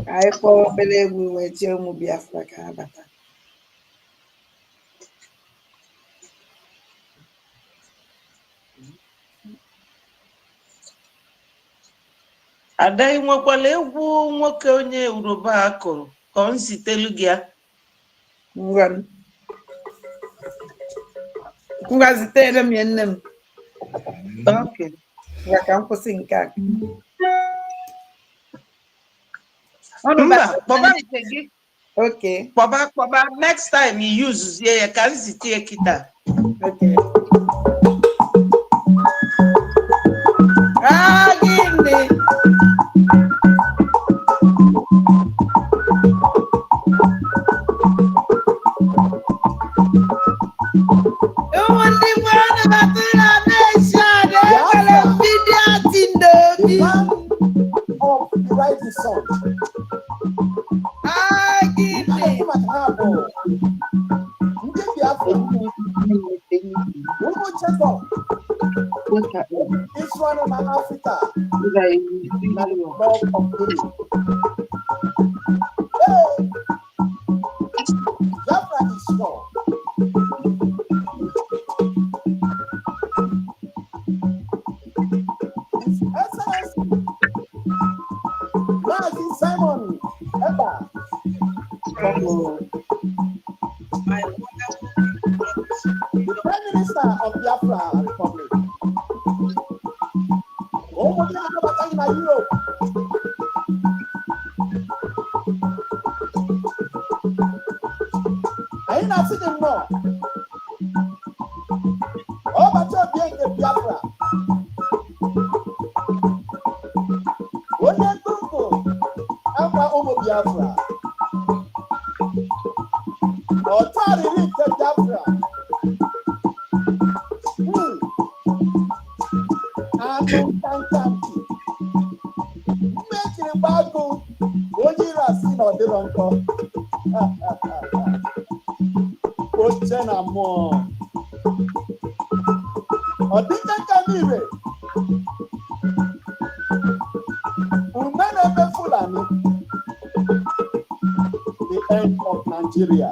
I probably will wait till we be Africa, but Ada nwekwala egwu nwoke onye Yoruba akụrụ ka ọ sitelu gị ya. Ngwa zitere m ya nne m. Okay. Ngwa ka m kwụsị nke a. Mba, kpọba nke gị. Okay. Kpọba next time you use ya ka m zitie kita. Okay. Ah, gịnị? Song. Ah, gịnị? Ndị Biafra. Ụmụ Jacob. Israel na Africa. Na the Gulf of Guinea. Hey! Biafra is strong. His Excellency Mazi Simon Eba the Prime Minister of Biafra Republic. Oh, what are you in Europe? I ain't not sitting more. Oh, but you're being the Biafra. Onye Tungo, ama ụmụ Biafra. Ọtarịrị nke Biafra. Anụ ntantampi. Mmechiri gbagụ onye ire asị na ọdịrọ nkọ. Oche na mmụọ. Ọdịka nka n'ire. Fulani, the end of Nigeria.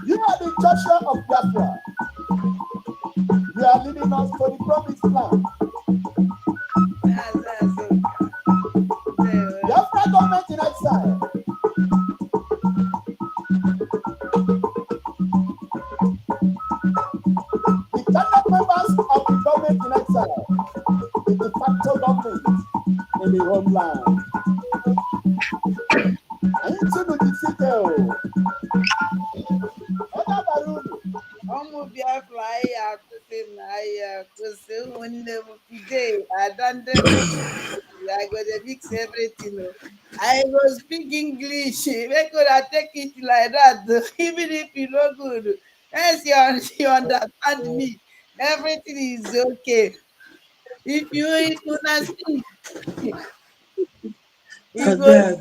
You are the Joshua of Biafra. You are leading us to the promised land. Biafra government in exile. The cabinet members of the government in exile. The de facto government in the homeland. I need to know the detail. Other Baruch. Biafra, today. I done them. I got to mix everything. I go speak English. They could have take it like that, even if you know good. Yes, you understand me. Everything is okay. If you not see, you go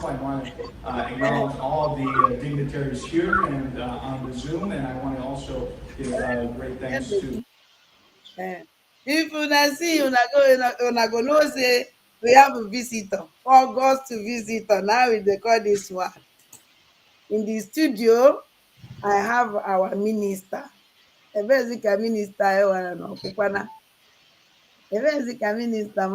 I want to acknowledge all of the dignitaries here and on the Zoom, and I want to also give great thanks to. If you not see, you go know say we have a visitor, August visitor. Now we call this one. In the studio, I have our minister. A basic minister, a basic minister.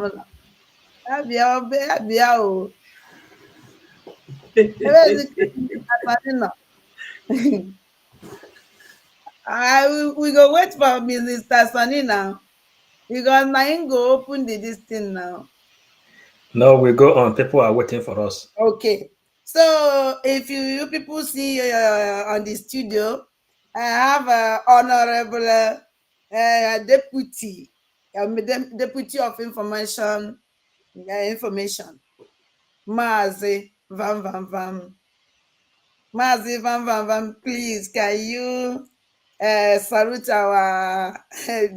We go wait for Minister Sunny now. Because mine go open this thing now. No, we go on. People are waiting for us. Okay. So if you people see on the studio, I have honorable deputy, deputy of information, Mazi Vam. Mazi Vam, please, can you salute our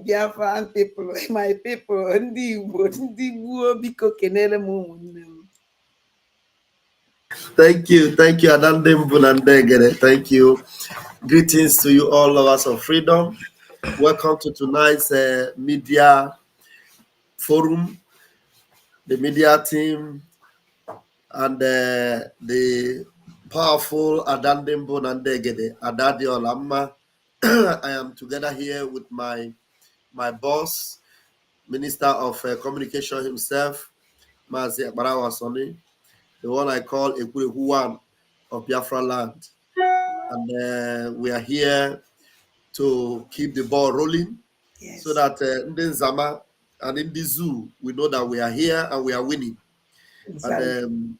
Biafran people, my people, ndị Igbo biko kenere m ụmụnne m. Thank you, Adandem Bunandegere. Thank you. Greetings to you, all lovers of freedom. Welcome to tonight's media forum. The media team and the powerful Adandem Bunandegere, Adadi Olamma. I am together here with my boss, Minister of Communication himself, Mazi Akbarawa Soni, the one I call Ekwehuwan of Biafra land. And we are here to keep the ball rolling, Yes. so that in the Zama and in the zoo, we know that we are here and we are winning. Exactly. And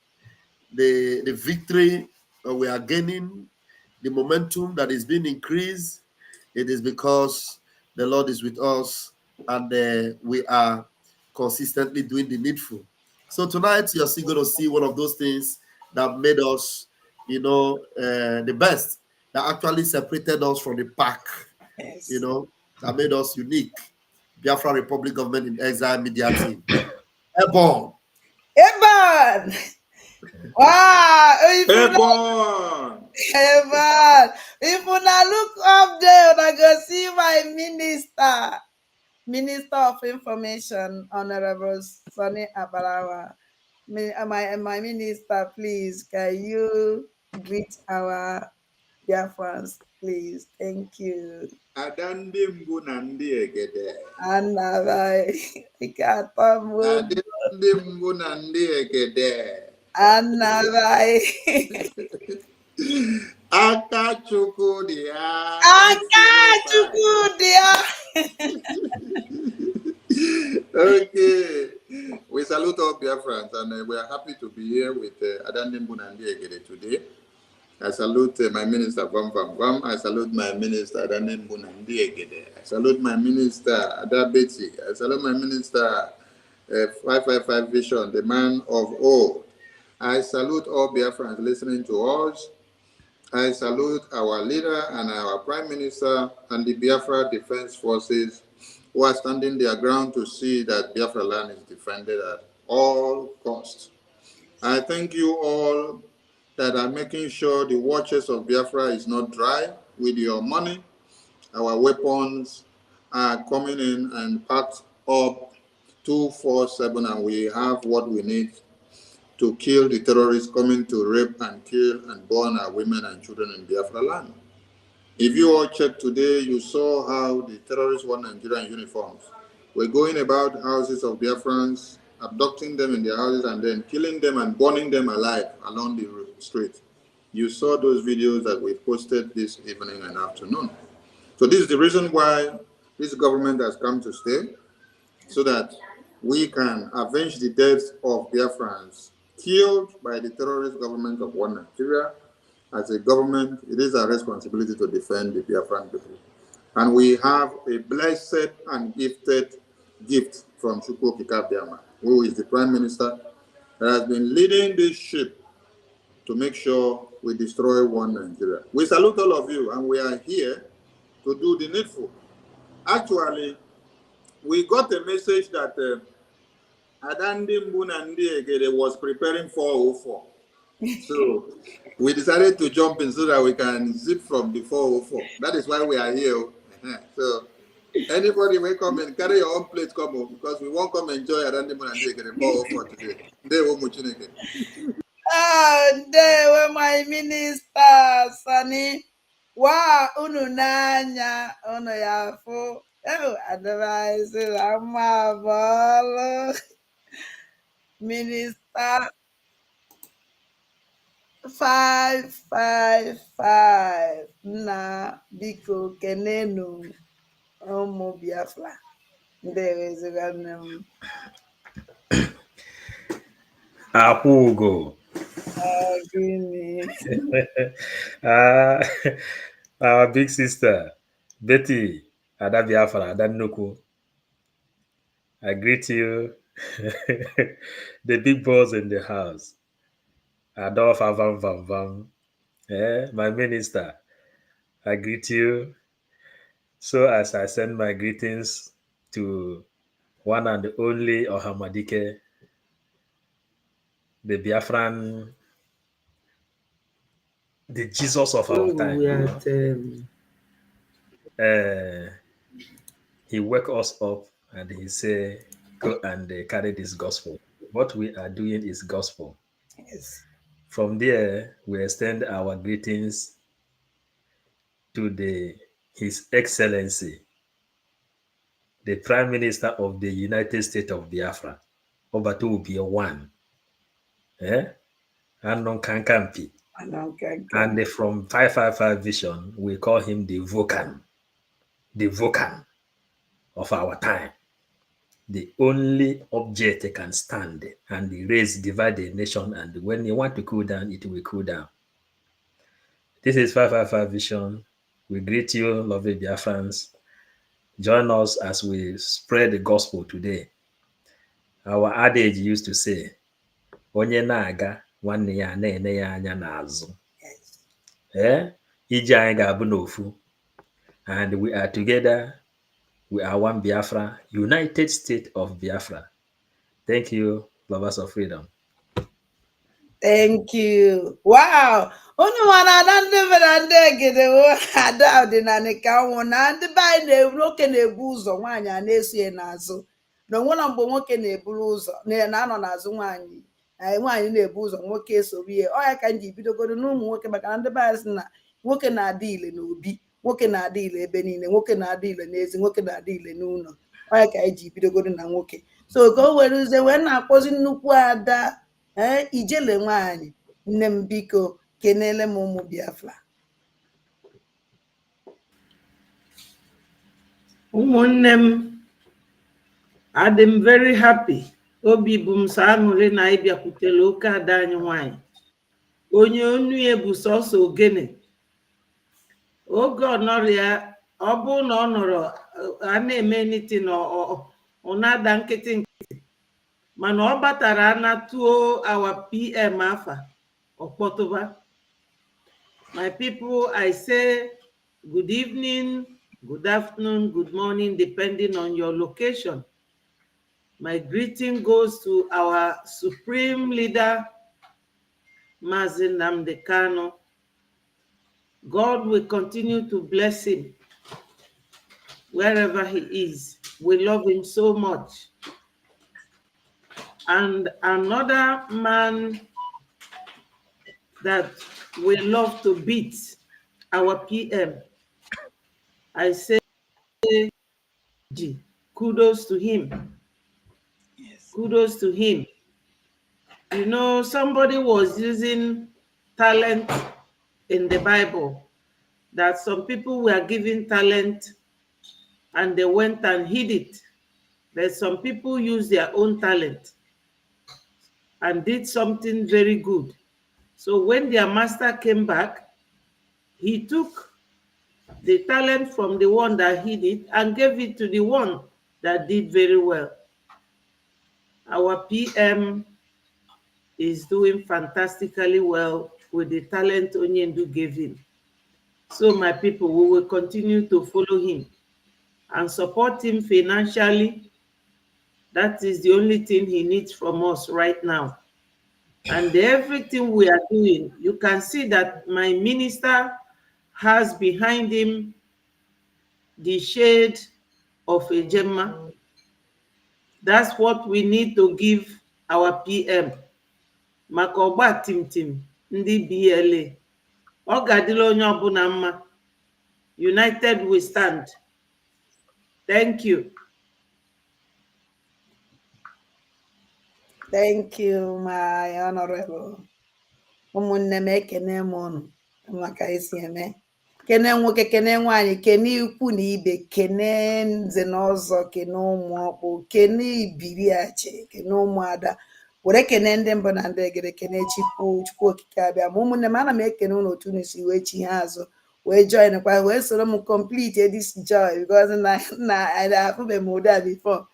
the victory we are gaining, the momentum that is being increased, it is because the Lord is with us and we are consistently doing the needful. So tonight you're still going to see one of those things that made us, the best, that actually separated us from the pack, Yes. that made us unique. Biafra Republic Government in Exile Media Team. Airborne. Evan! Wow! Airborne! Evan! If una look up there, una go see my Minister of Information, Honorable Sonny Abarawa. My minister, please, can you greet our dear friends, please? Thank you. Adandi mbu na ndị egede. Anabai, Ikatombu, Adandi mbu na ndị egede. Anabai, Akachukwu Di Ya. Akachukwu Di Ya. Okay. We salute all Biafrans and we are happy to be here with Adandi mbu na ndị egede today. I salute my minister, Vam Vam Vam. I salute my minister, Adane Mbunandi Egede. I salute my minister, Adabeti. I salute my minister, 555 Vision, the man of old. I salute all Biafrans listening to us. I salute our leader and our prime minister and the Biafra Defense Forces who are standing their ground to see that Biafra land is defended at all costs. I thank you all that are making sure the waters of Biafra is not dry with your money. Our weapons are coming in and packed up 247, and we have what we need to kill the terrorists coming to rape and kill and burn our women and children in Biafra land. If you all checked today, you saw how the terrorists wore Nigerian uniforms. We're going about houses of Biafrans, abducting them in their houses and then killing them and burning them alive along the street. You saw those videos that we posted this evening and afternoon. So this is the reason why this government has come to stay, so that we can avenge the deaths of Biafrans killed by the terrorist government of one Nigeria. As a government, it is our responsibility to defend the Biafran people. And we have a blessed and gifted gift from CHUKWU Di Ya, who is the Prime Minister, that has been leading this ship to make sure we destroy one Nigeria. We salute all of you, and we are here to do the needful. Actually, we got a message that Adandi Mbunandi Egede was preparing 404. So we decided to jump in so that we can zip from the 404. That is why we are here. So anybody will come and carry your own plate, come on, because we won't come enjoy Adandi Mbunandi Egede 404 today. They were my minister, Sonny. Wow, ununanya, uno yafu. Oh, otherwise, I'm a ball. Minister 555 na biko kenenu ụmụ Biafra ndị eweziga nne m. Akwugo. Gịnị? Our big sister, Betty Ada Biafra, Ada Nnukwu. I greet you, the big boss in the house. Adolf Avam Vam Vam. My minister, I greet you. So as I send my greetings to one and only Ohamadike, the Biafran the Jesus of our when time, we you were know. He wake us up and he say, go and carry this gospel. What we are doing is gospel. Yes. From there, we extend our greetings to His Excellency, the Prime Minister of the United States of Biafra, Obatu Ubie One, Anon Kankampi. And from 555 Vision, we call him the Vulcan of our time. The only object that can stand and erase, divide the nation, and when you want to cool down, it will cool down. This is 555 Vision. We greet you, lovely Biafrans. Join us as we spread the gospel today. Our adage used to say, Onye na-aga, nwanne ya na-ene ya anya n'azụ. Ije anyị ga-abụ n'ofu. And we are together. We are one Biafra, United States of Biafra. Thank you, lovers of freedom. Thank you. Wow. Unu mana na ndị mere ndị egede ada ọdịnala ka nwụ na ndị be anyị nwoke na-ebu ụzọ nwaanyị a na-eso ya n'azụ. Na onwere mgbe nwoke na-eburu ụzọ na-anọ n'azụ nwaanyị. Nwaanyị na-ebu ụzọ nwoke esoro ya. Ọ ya ka m ji bidogoro n'ụmụ nwoke maka na ndị be anyị sị na nwoke na-adị ile n'obi, nwoke na-adị ile ebe niile, nwoke na-adị ile n'ezi, nwoke na-adị ile n'ụlọ. Ọ ya ka anyị ji bidogoro na nwoke. So ka o were uze wee na-akpọzi nnukwu ada ijele nwaanyị, nne m biko kenele m ụmụ Biafra. Ụmụnne m, adị m very happy. Obi bụ m sọ aṅụrị na ịbịakwutere oke ada anyị nwanyị. Onye onu ya bụ sọsọ ogene. Oge ọ nọrọ ya, ọ bụ na ọ nọrọ a na-eme niti na ọ na-ada nkịtị nkịtị. Mana ọ batara anatuo our PM afa ọkpọtụba. My people, I say good evening, good afternoon, good morning, depending on your location. My greeting goes to our supreme leader, Mazi Nnamdi Kanu. God will continue to bless him wherever he is. We love him so much. And another man that we love to beat, our PM, I say, kudos to him. Yes. Kudos to him. You know, somebody was using talent in the Bible, that some people were given talent and they went and hid it. But some people used their own talent and did something very good. So when their master came back, he took the talent from the one that hid it and gave it to the one that did very well. Our PM is doing fantastically well with the talent Onyendu gave him. So my people, we will continue to follow him and support him financially. That is the only thing he needs from us right now. And everything we are doing, you can see that my minister has behind him the shade of a Gemma. That's what we need to give our PM. Makoba Tim Tim, Ndi BLA. Ogadilo Nyobuna mma. United we stand. Thank you. Thank you, my honorable. Ụmụnne m ekene m unu maka isi eme. Kene nwoke, kene nwaanyị, kene ikwu na ibe, kene nze na ọzọ, kene ụmụ ọkpụ, kene ibiriachi, kene ụmụada. Were kene ndị mbụ na ndị egede, kene Chukwu okike abịa. Ma ụmụnne m, ana m ekene unu otu unu si wee chi ha azụ, wee join kwa, wee soro m complete this joy because na afụbe m ụdị a before.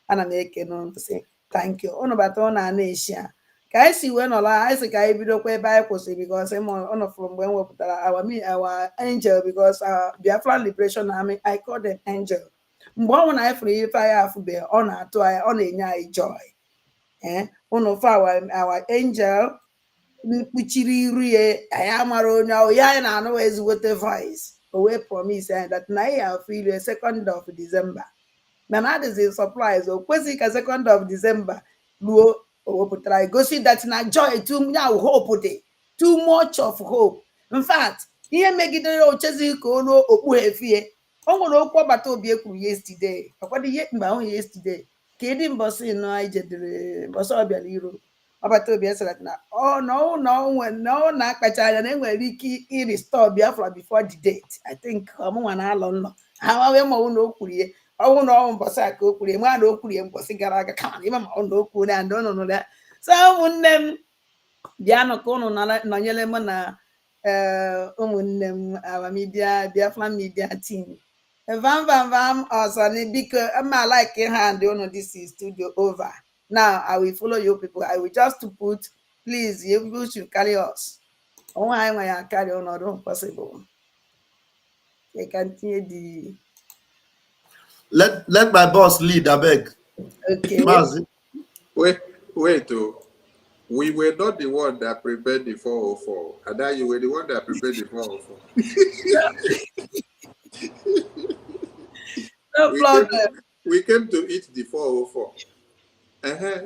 Ana m ekene unu sị thank you. Unu bata unu a na-eshi a. Ka anyị si wee nọrọ, anyị si ka anyị bidokwa ebe anyị kwụsịrị because ọ from mgbe m wepụtara our angel because Biafra Liberation Army, I call them angel. Mgbe ọ nwụ na anyị fụrụ ife anyị afụbe, ọ na-atụ anyị, ọ na-enye anyị joy. Unu for our angel mkpuchiri iru ya anyị amara onye ahụ ya anyị na-anụ ezigbote voice o wee promise anyị that na anyị afọ ilu 2nd of December mana adịzi surprise o kwesịghị ka 2nd of December ruo o wepụtara egosi that na joy hope dị too much of hope. In fact, ihe megidere ochezighị ka o ruo okpughefie o nwere okwu ọgbata obi ekwuru yesterday ọkwado ihe mgbe ahụ yesterday ka ịdị mbọsị nọ anyị jedere mbọsị ọbịara iro ọgbata obi esara na ọ na-akpacha anya na enwere ike irestore Biafra before the date. I think ọmụnwa na-alọ nnọ ha wee ma na o kwuru ihe ọnwụ na ọnwụ mbọsị a ka o kwuru ma na o kwuru mbọsị gara aga kama ịma ma ọ na o kwuru ya ndị ọ nọ ya. So ụmụnne m bịanụ ka ụnụ nọnyere m na ụmụnne m our media Biafra media team vam ọzọ biko ma like hand ụnụ this is studio over. Now I will follow you people. I will just put please you should carry us. Onwe anyị nwe ya carry ọnọdụ possible. They continue the let my boss lead, I beg. okay. Wait, we were not the one that prepared the 404. And that you were the one that prepared the 404. No problem. We came to eat the 404.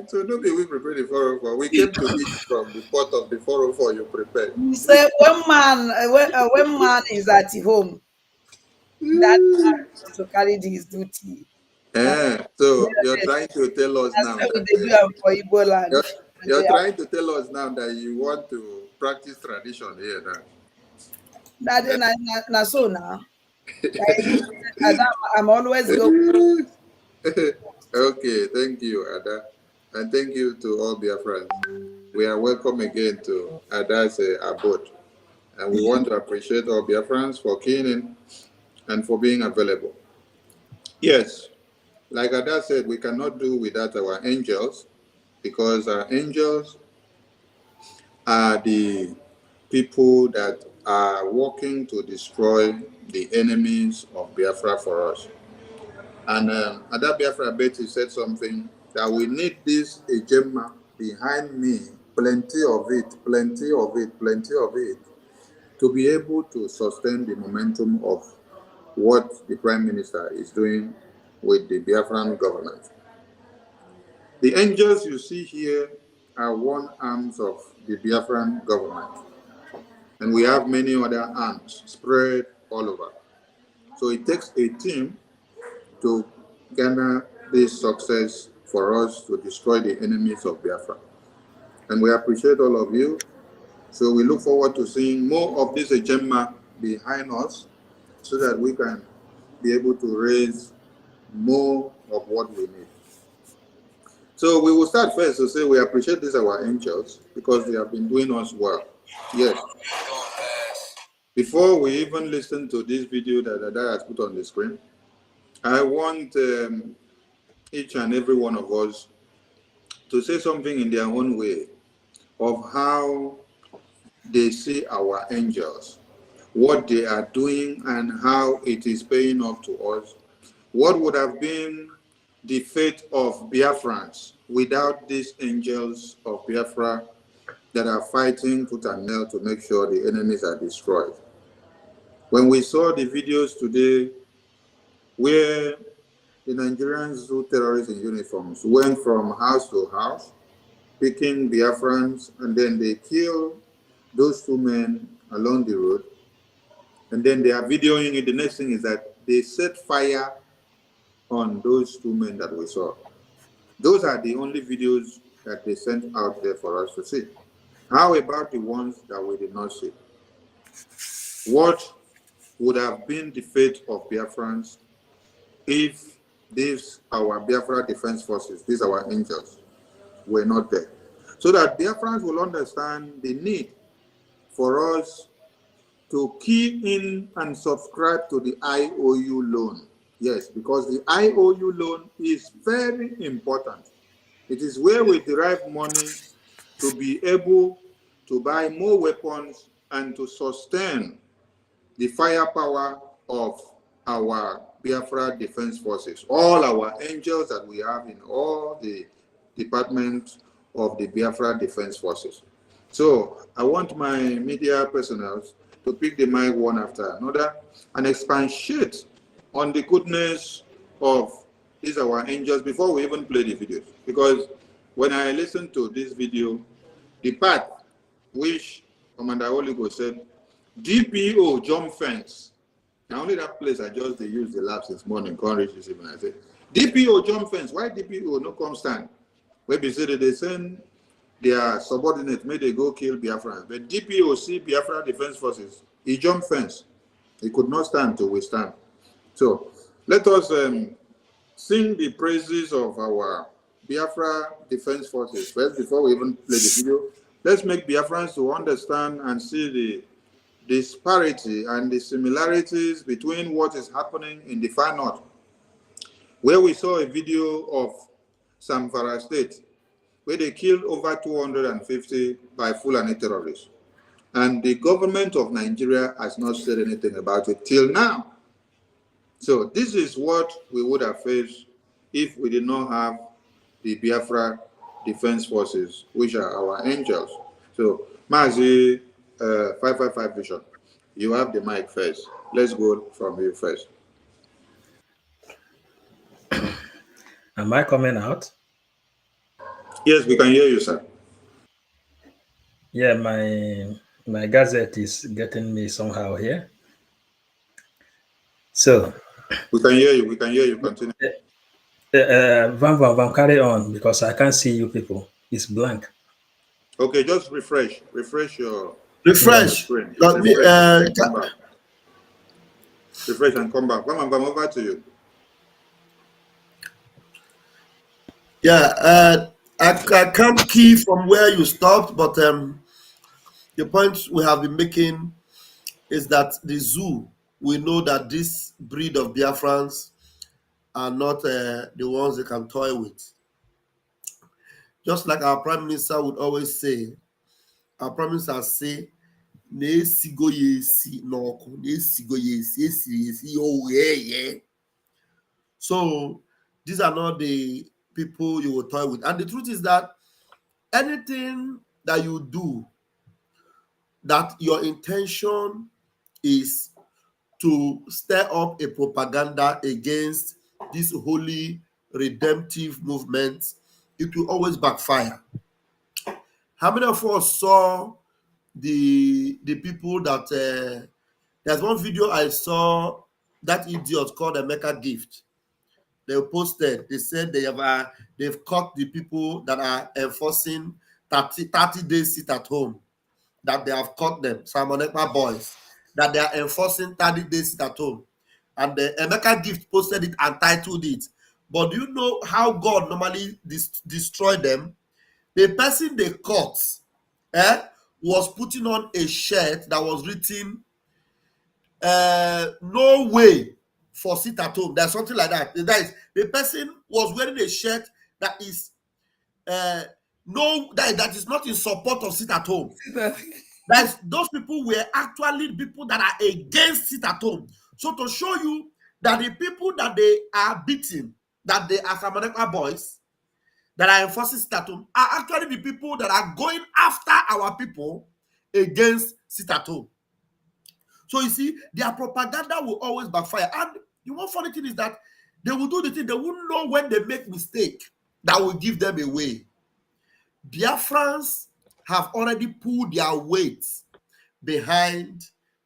So nobody will prepare the 404. We came to eat from the pot of the 404 you prepared. You say when man is at home, that man is to carry his duty. So you're trying to tell us now. You're trying to tell us now that you want to practice tradition here now. That's so now. I'm always going. Okay, thank you, Ada. And thank you to all Biafrans. We are welcome again to Ada's abode. And we want to appreciate all Biafrans for keying in and for being available. Yes, like Ada said, we cannot do without our angels because our angels are the people that are working to destroy the enemies of Biafra for us. And Ada Biafra Betty said something that we need this Ejema behind me, plenty of it, to be able to sustain the momentum of what the Prime Minister is doing with the Biafran government. The angels you see here are one arms of the Biafran government. And we have many other arms spread all over. So it takes a team to garner this success for us to destroy the enemies of Biafra. And we appreciate all of you. So we look forward to seeing more of this agenda behind us so that we can be able to raise more of what we need. So we will start first to say we appreciate these our angels because they have been doing us well. Yes. Before we even listen to this video that Ada has put on the screen, I want each and every one of us to say something in their own way of how they see our angels, what they are doing and how it is paying off to us. What would have been the fate of Biafrans without these angels of Biafra that are fighting tooth and nail to make sure the enemies are destroyed? When we saw the videos today where the Nigerians who terrorists in uniforms went from house to house, picking Biafrans, and then they killed those two men along the road, and then they are videoing it. The next thing is that they set fire on those two men that we saw. Those are the only videos that they sent out there for us to see. How about the ones that we did not see? What would have been the fate of Biafrans if these, our Biafra Defense Forces, these our angels, were not there? So that Biafrans will understand the need for us to key in and subscribe to the IOU loan. Yes, because the IOU loan is very important. It is where we derive money to be able to buy more weapons and to sustain the firepower of our Biafra Defense Forces, all our angels that we have in all the departments of the Biafra Defense Forces. So I want my media personnel to pick the mic one after another and expatiate on the goodness of these our angels before we even play the videos. Because when I listened to this video, the part which Commander Oligo said, DPO jump fence. Now only that place I just they use the lab since morning, can't reach this evening. I said, DPO jump fence. Why DPO no come stand? Maybe say that they send their subordinates, may they go kill Biafrans. But DPO see Biafra Defense Forces. He jump fence. He could not stand to withstand. So let us sing the praises of our Biafra Defense Forces first before we even play the video. Let's make Biafrans to understand and see the disparity and the similarities between what is happening in the far north, where we saw a video of Zamfara State, where they killed over 250 by Fulani terrorists. And the government of Nigeria has not said anything about it till now. So this is what we would have faced if we did not have the Biafra Defense Forces, which are our angels. So, Mazi 555 Vision, you have the mic first. Let's go from you first. Am I coming out? Yes, we can hear you, sir. Yeah, my gazette is getting me somehow here. So we can hear you. We can hear you. Continue. Van, carry on because I can't see you people. It's blank. Okay, just refresh. Refresh your screen. Refresh and come back. Come over to you. Yeah, I can't key from where you stopped, but the point we have been making is that the zoo, we know that this breed of Biafrans are not the ones they can toy with. Just like our Prime Minister would always say, our Prime Minister say, so these are not the people you will toy with. And the truth is that anything that you do, that your intention is to stir up a propaganda against this holy redemptive movement, it will always backfire. How many of us saw the people that there's one video I saw that idiot called a Mecca gift. They posted, they said they've caught the people that are enforcing 30 days sit at home, that they have caught them, Simon Ekpa boys, that they are enforcing 30 days sit at home. And the Emeka Gift posted it and titled it. But do you know how God normally destroyed them? The person they caught was putting on a shirt that was written, no way for sit at home. There's something like that. That is, the person was wearing a shirt that is that is not in support of sit at home. That those people were actually people that are against sit at home. So to show you that the people that they are beating, that they are Samaneka boys, that are enforcing sit at home, are actually the people that are going after our people against sit at home. So you see, their propaganda will always backfire. And the one funny thing is that they will do the thing, they won't know when they make mistake that will give them away. Biafrans have already pulled their weight behind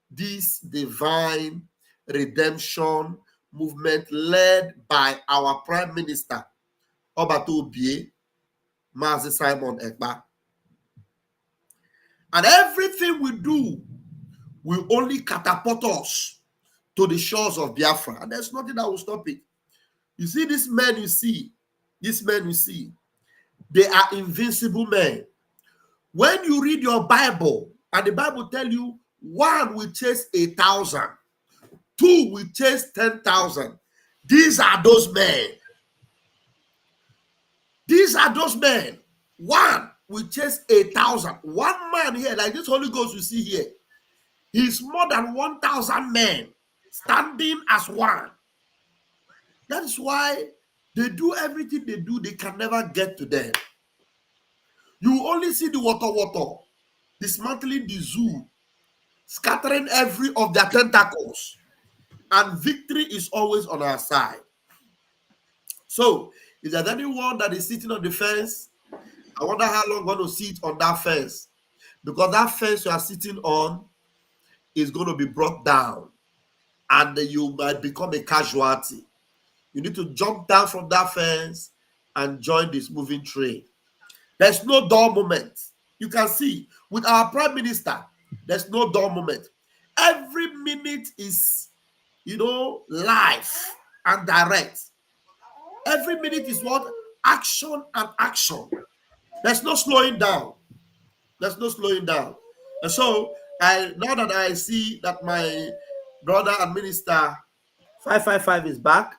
this divine redemption movement led by our Prime Minister, Obato Obie, Mazi Simon Ekpa. And everything we do will only catapult us to the shores of Biafra. And there's nothing that will stop it. You see, these men you see, they are invincible men. When you read your Bible, and the Bible tell you 1 will chase 1,000, 2 will chase 10,000. These are those men. These are those men. 1 will chase 1,000. One man here, like this Holy Ghost you see here, he's more than 1,000 men standing as one. That is why they do everything they do, they can never get to them. You only see the water. dismantling the zoo, scattering every of their tentacles, and victory is always on our side. So, if there's anyone that is sitting on the fence, I wonder how long you're going to sit on that fence, because that fence you are sitting on is going to be brought down, and you might become a casualty. You need to jump down from that fence and join this moving train. There's no dull moment. You can see with our prime minister, there's no dull moment. Every minute is, live and direct. Every minute is what? Action and action. There's no slowing down. There's no slowing down. And so, now that I see that my brother and minister 555 is back,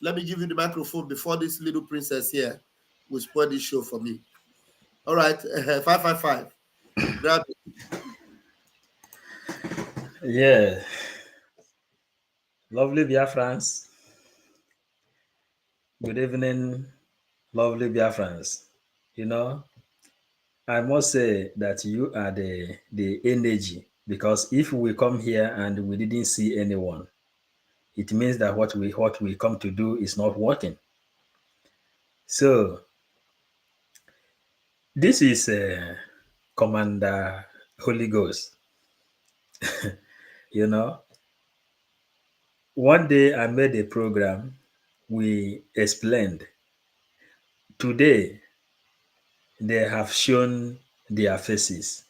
let me give you the microphone before this little princess here will spoil this show for me. All right, 555. Grab it. Yeah, lovely Biafrans. Good evening, lovely Biafrans. You know, I must say that you are the energy, because if we come here and we didn't see anyone, it means that what we come to do is not working. So this is Commander Holy Ghost. You know, one day I made a program. We explained. Today they have shown their faces.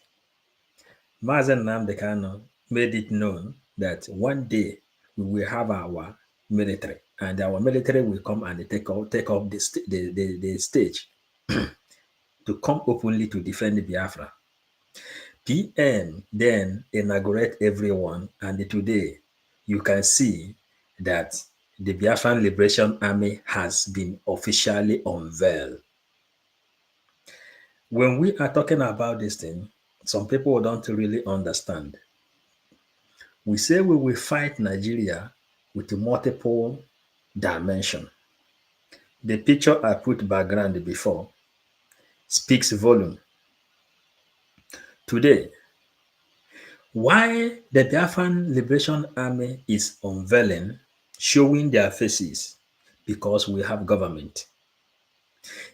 Mazen Nnamdi Kanu made it known that one day we will have our military, and our military will come and take up the stage to come openly to defend Biafra. PM then inaugurate everyone, and today you can see that the Biafran Liberation Army has been officially unveiled. When we are talking about this thing, some people don't really understand. We say we will fight Nigeria with multiple dimension. The picture I put background before speaks volume. Today, why the Biafran Liberation Army is unveiling, showing their faces, because we have government.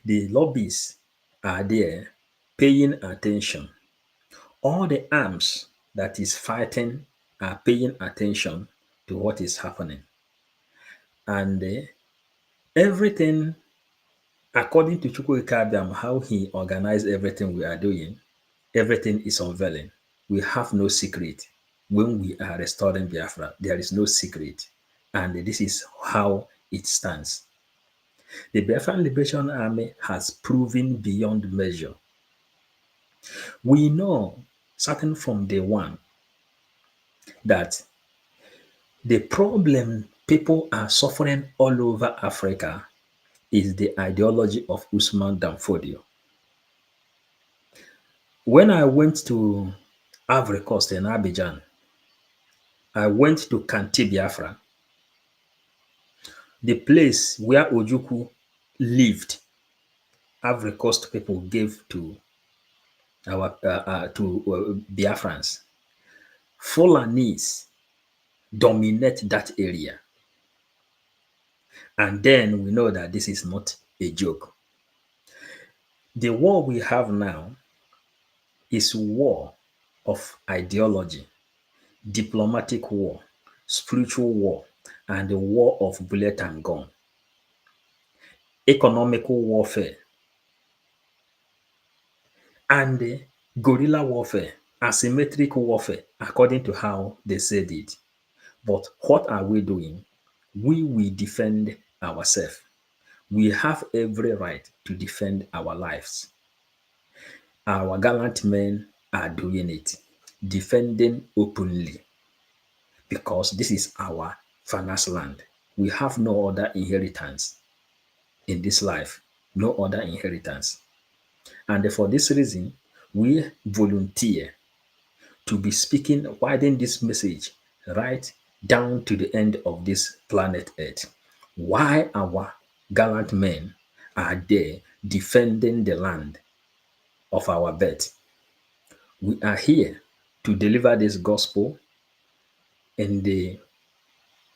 The lobbies are there paying attention. All the arms that is fighting are paying attention to what is happening. And everything, according to CHUKWU, how he organized everything we are doing, everything is unveiling. We have no secret. When we are restoring Biafra, there is no secret. And this is how it stands. The Biafran Liberation Army has proven beyond measure. We know, starting from day one, that the problem people are suffering all over Africa is the ideology of Usman Danfodio. When I went to Ivory Coast in Abidjan, I went to Kanti Biafra, the place where Ojukwu lived. Ivory Coast people gave to Biafrans. Fulanese dominate that area. And then we know that this is not a joke. The war we have now is war of ideology, diplomatic war, spiritual war, and the war of bullet and gun, economical warfare, and guerrilla warfare, asymmetric warfare, according to how they said it. But what are we doing? We will defend ourselves. We have every right to defend our lives. Our gallant men are doing it, defending openly, because this is our father's land. We have no other inheritance in this life, no other inheritance. And for this reason, we volunteer to be speaking, widen this message right down to the end of this planet Earth. Why our gallant men are there defending the land of our birth. We are here to deliver this gospel in the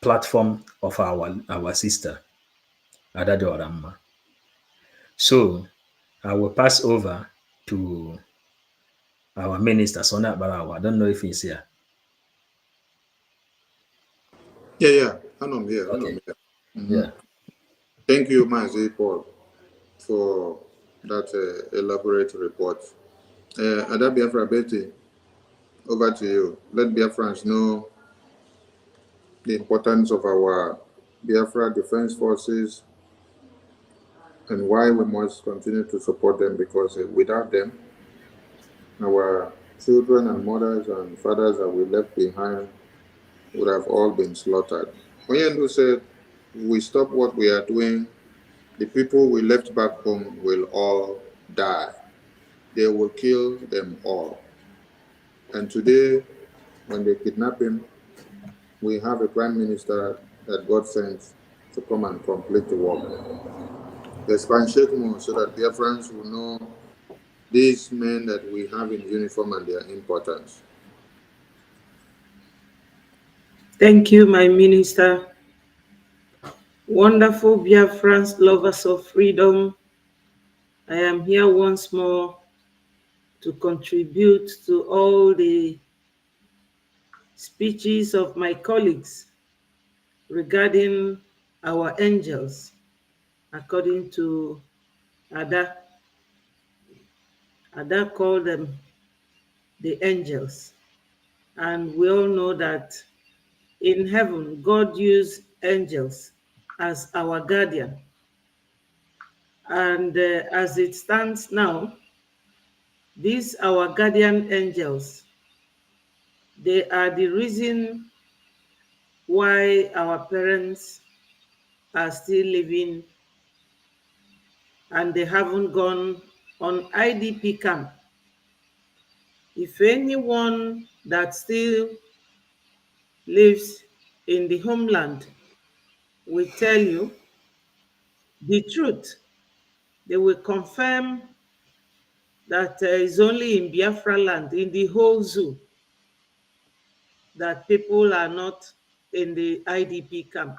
platform of our sister, Adade Oramma. So I will pass over to our minister, Sonia Barawa. I don't know if he's here. Yeah. I'm here. Okay. Mhm. Yeah. Thank you, Mazi Paul, for that elaborate report. Ada Biafra Betty, over to you. Let Biafrans know the importance of our Biafra Defense Forces and why we must continue to support them, because without them, our children and mothers and fathers that we left behind would have all been slaughtered. Onyendu said, we stop what we are doing, the people we left back home will all die. They will kill them all. And today, when they kidnap him, we have a prime minister that God sent to come and complete the work. Let's CHUKWU so that their friends will know these men that we have in uniform and their importance. Thank you, my minister. Wonderful Biafrans, lovers of freedom. I am here once more to contribute to all the speeches of my colleagues regarding our angels, according to Ada. Ada called them the angels. And we all know that in heaven, God used angels as our guardian. And as it stands now, these our guardian angels, they are the reason why our parents are still living and they haven't gone on IDP camp. If anyone that still lives in the homeland will tell you the truth, they will confirm that it's only in Biafra land, in the whole zoo, that people are not in the IDP camp.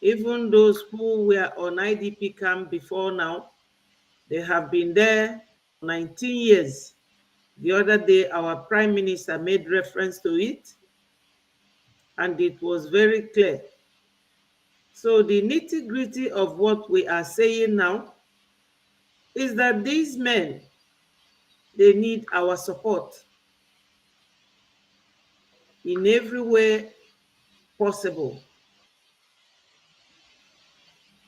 Even those who were on IDP camp before now, they have been there for 19 years. The other day, our prime minister made reference to it, and it was very clear. So the nitty-gritty of what we are saying now is that these men, they need our support in every way possible.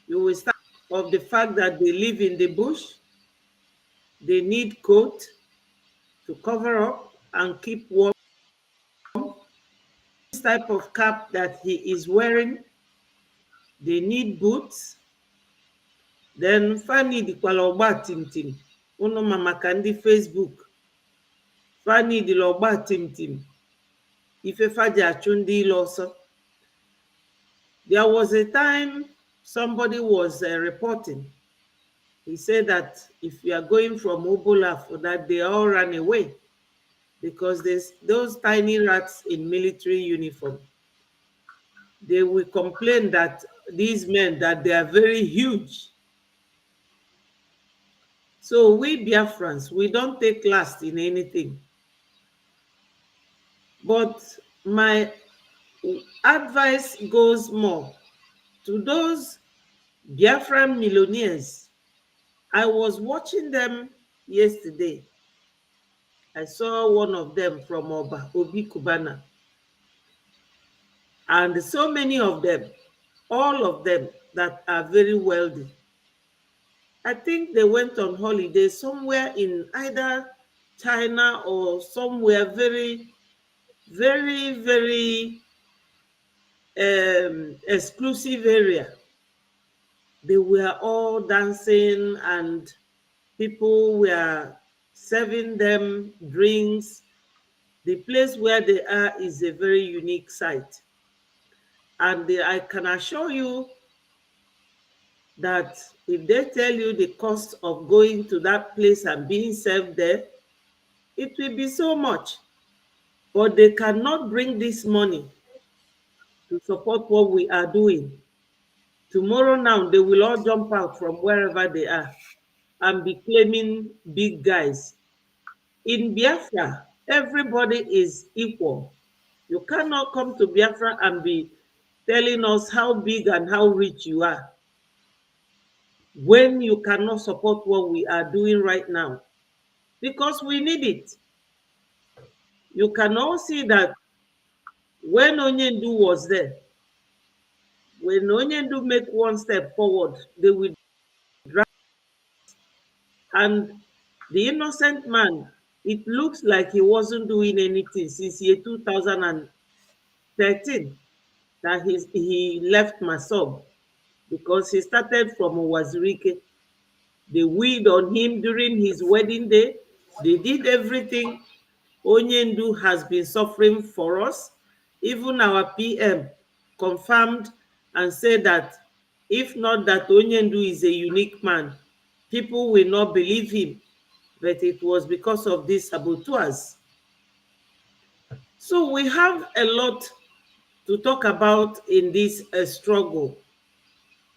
You will start of the fact that they live in the bush, they need coat to cover up and keep warm. This type of cap that he is wearing, they need boots. Then Fanny di kwalogba tim. Uno mama kandi Facebook. Fanny di logba tim. Ife faja chundi loso. There was a time somebody was reporting. He said that if you are going from Ubola for that, they all ran away because there's those tiny rats in military uniform. They will complain that these men, that they are very huge. So we Biafrans, we don't take last in anything. But my advice goes more to those Biafran millionaires. I was watching them yesterday. I saw one of them from Obi Kubana. And so many of them, all of them that are very wealthy. I think they went on holiday somewhere in either China or somewhere very, very, very exclusive area. They were all dancing and people were serving them drinks. The place where they are is a very unique site. And I can assure you that if they tell you the cost of going to that place and being served there, it will be so much. But they cannot bring this money to support what we are doing. Tomorrow now, they will all jump out from wherever they are and be claiming big guys. In Biafra, everybody is equal. You cannot come to Biafra and be telling us how big and how rich you are when you cannot support what we are doing right now, because we need it. You can all see that when Onyendu was there, when Onyendu make one step forward, they will drag. And the innocent man, it looks like he wasn't doing anything since year 2013 that he left Masob, because he started from Wazirike. They weed on him during his wedding day. They did everything. Onyendu has been suffering for us. Even our PM confirmed and said that if not that Onyendu is a unique man, people will not believe him. But it was because of these saboteurs. So we have a lot to talk about in this struggle.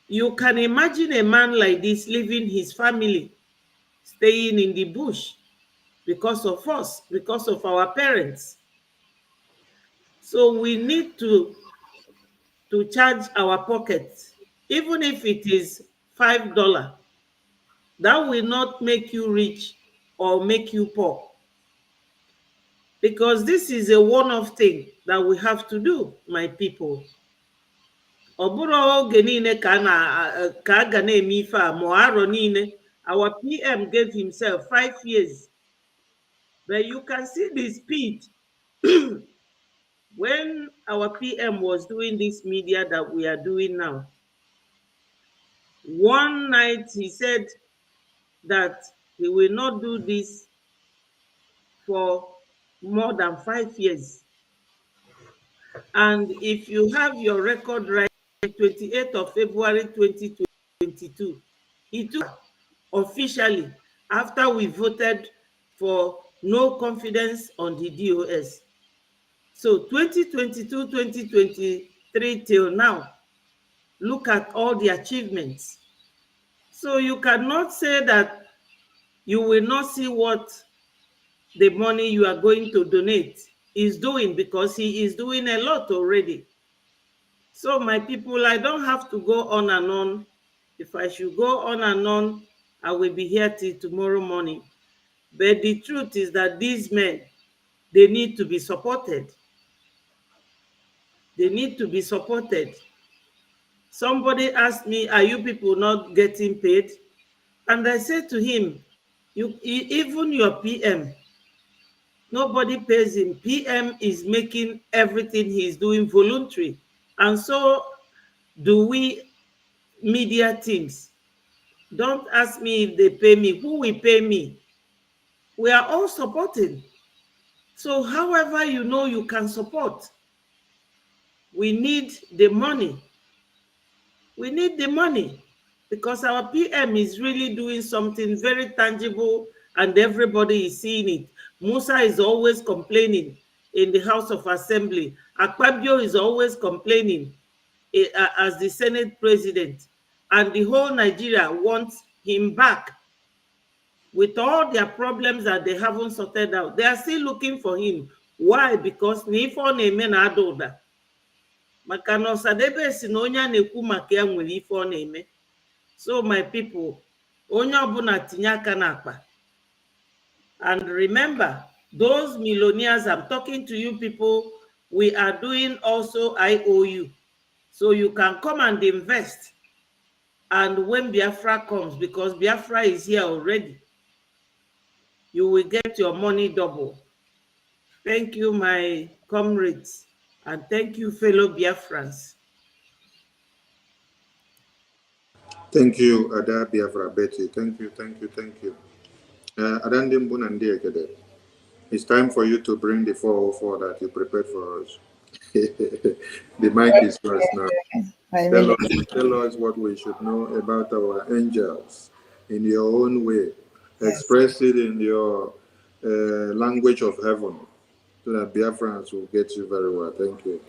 You can imagine a man like this leaving his family, staying in the bush because of us, because of our parents. So we need to charge our pockets, even if it is $5. That will not make you rich or make you poor, because this is a one-off thing that we have to do, my people. Ọ bụrụ oge niile ka a ga na-eme ife a ma arọ niile. Our PM gave himself 5 years, but you can see the speed when our PM was doing this media that we are doing now. One night he said that he will not do this for more than 5 years. And if you have your record right, 28th of February 2022, he took officially after we voted for no confidence on the DOS. So 2022, 2023 till now, look at all the achievements. So you cannot say that you will not see what the money you are going to donate is doing, because he is doing a lot already. So my people, I don't have to go on and on. If I should go on and on, I will be here till tomorrow morning. But the truth is that these men, they need to be supported. They need to be supported. Somebody asked me, are you people not getting paid? And I said to him, even your PM, nobody pays him. PM is making everything he's doing voluntary. And so do we media teams. Don't ask me if they pay me. Who will pay me? We are all supporting. So however you know you can support, we need the money. We need the money, because our PM is really doing something very tangible and everybody is seeing it. Musa is always complaining in the House of Assembly. Akpabio is always complaining as the Senate president. And the whole Nigeria wants him back. With all their problems that they haven't sorted out, they are still looking for him. Why? Because n'ifo na-eme na adụda. Maka na Ọsadebe si na onye a na-ekwu maka ya nwere ife ọ na-eme. So my people, onye ọbụla tinye aka n'akpa. And remember, those millionaires, I'm talking to you people, we are doing also IOU. So you can come and invest. And when Biafra comes, because Biafra is here already, you will get your money double. Thank you, my comrades, and thank you, fellow Biafrans. Thank you, Ada Biafra Betty. Thank you, thank you, thank you. Adandim Bunandiekede, it's time for you to bring the 404 that you prepared for us. The mic is yours now. Tell us what we should know about our angels in your own way. Express it in your language of heaven so that Biafrans will get you very well. Thank you.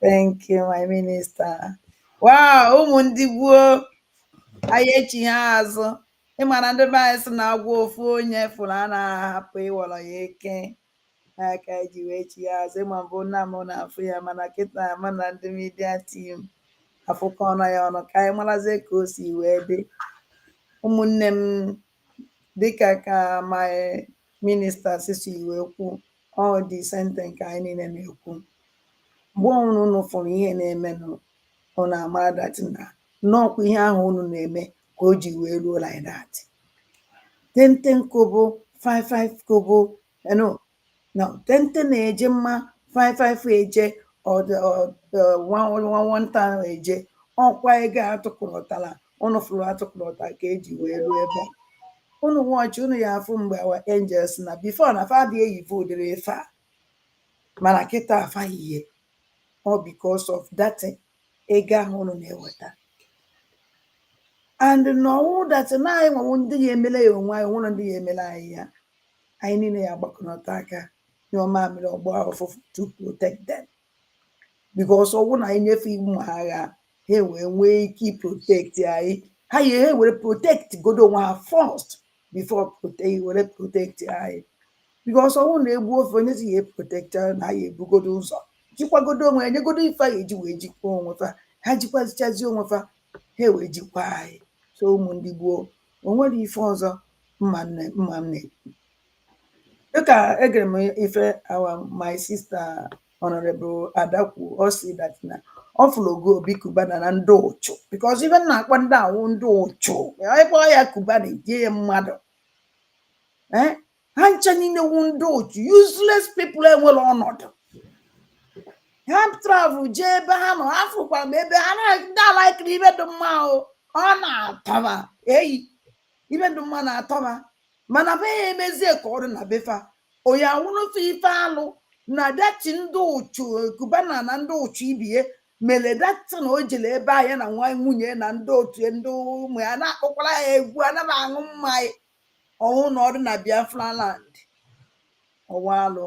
Thank you, my minister. Wow, ụmụndị gboo anyị echi ha azụ ịma na ndị be anyị sị na agwa ofu onye fụrụ a na-ahapụ ịwọrọ ya eke aka eji wee chi ya azụ ịma mbụ nna m na-afụ ya mana kịta ama na ndị midia tim afụkọ ọnụ ya ọnụ ka anyị marazie ka o si wee dị. Ụmụnne m dịka ka my minista si wee kwu ọ dị sente nke anyị niile na-ekwu mgbe ọnwụrụ unu fụrụ ihe na-emenụ unu amara dat na nnọọkwa ihe ahụ unu na-eme ka o ji wee ruo like that. 10 kobo 55 kobo no 10 na-eje mma 55 eje ọ eje ọkwa ego atụkọrọtara unu fụrụ atụkọrọta ka eji wee ruo ebe a. Unu wọchị unu ya afụ mgbe our angels na before na fa adịghị eyive ụdịrị ife a mana kịta afa ihe ọ because of that ego ahụ unu na-eweta and n'ọwụ that na anyị nwewo ndị ya emele ya onwe anyị nwụrụ ndị ya emele anyị ya anyị niile ya gbakọnọta aka nyụọ mamịrị ọgbọ ọfụfụ to protect them because ọwụ na anyị nyefe ụmụ agha ha wee nwee ike protect anyị ha were protect godo onwe ha first before were protect anyị because ọwụ na-egbu ofe onye si ya protect na ya ebugodo ụzọ jikwagodo onwe enyegodo ife anyị eji wee jikwa onwe fa ha jikwazichazi onwe fa ha wee jikwa anyị. So ụmụ ndị gboo o nwere ife ọzọ mma m na-ekwu dịka egere m ife my sister honorable Adakwu ọ si that na ọ fụlụgo obi kubana na ndị ụchụ because ife na-akpọ ndị awụ ndị ụchụ ịkpọ ya kubana jee ya mmadụ ha ncha niile wu ndị ụchụ useless people enwere ọnọdụ ha travel jee ebe ha nọ afụkwara m ebe ha na-alaikiri ibe dị mma ọ na-atọba eyi ibe dị mma na-atọba mana be ya emezie ka ọ dị na befa onye awụrụfe ife alụ na dati ndị ụchụ kubana na ndị ụchụ ibie mere dati na o jere ebe ahụ ya na nwa nwunye na ndị otu ndị ụmụ ya na-akpọkwara ya egwu anaghị aṅụ mmanya ọnwụ na ọrụ na Biafra land ọwalụ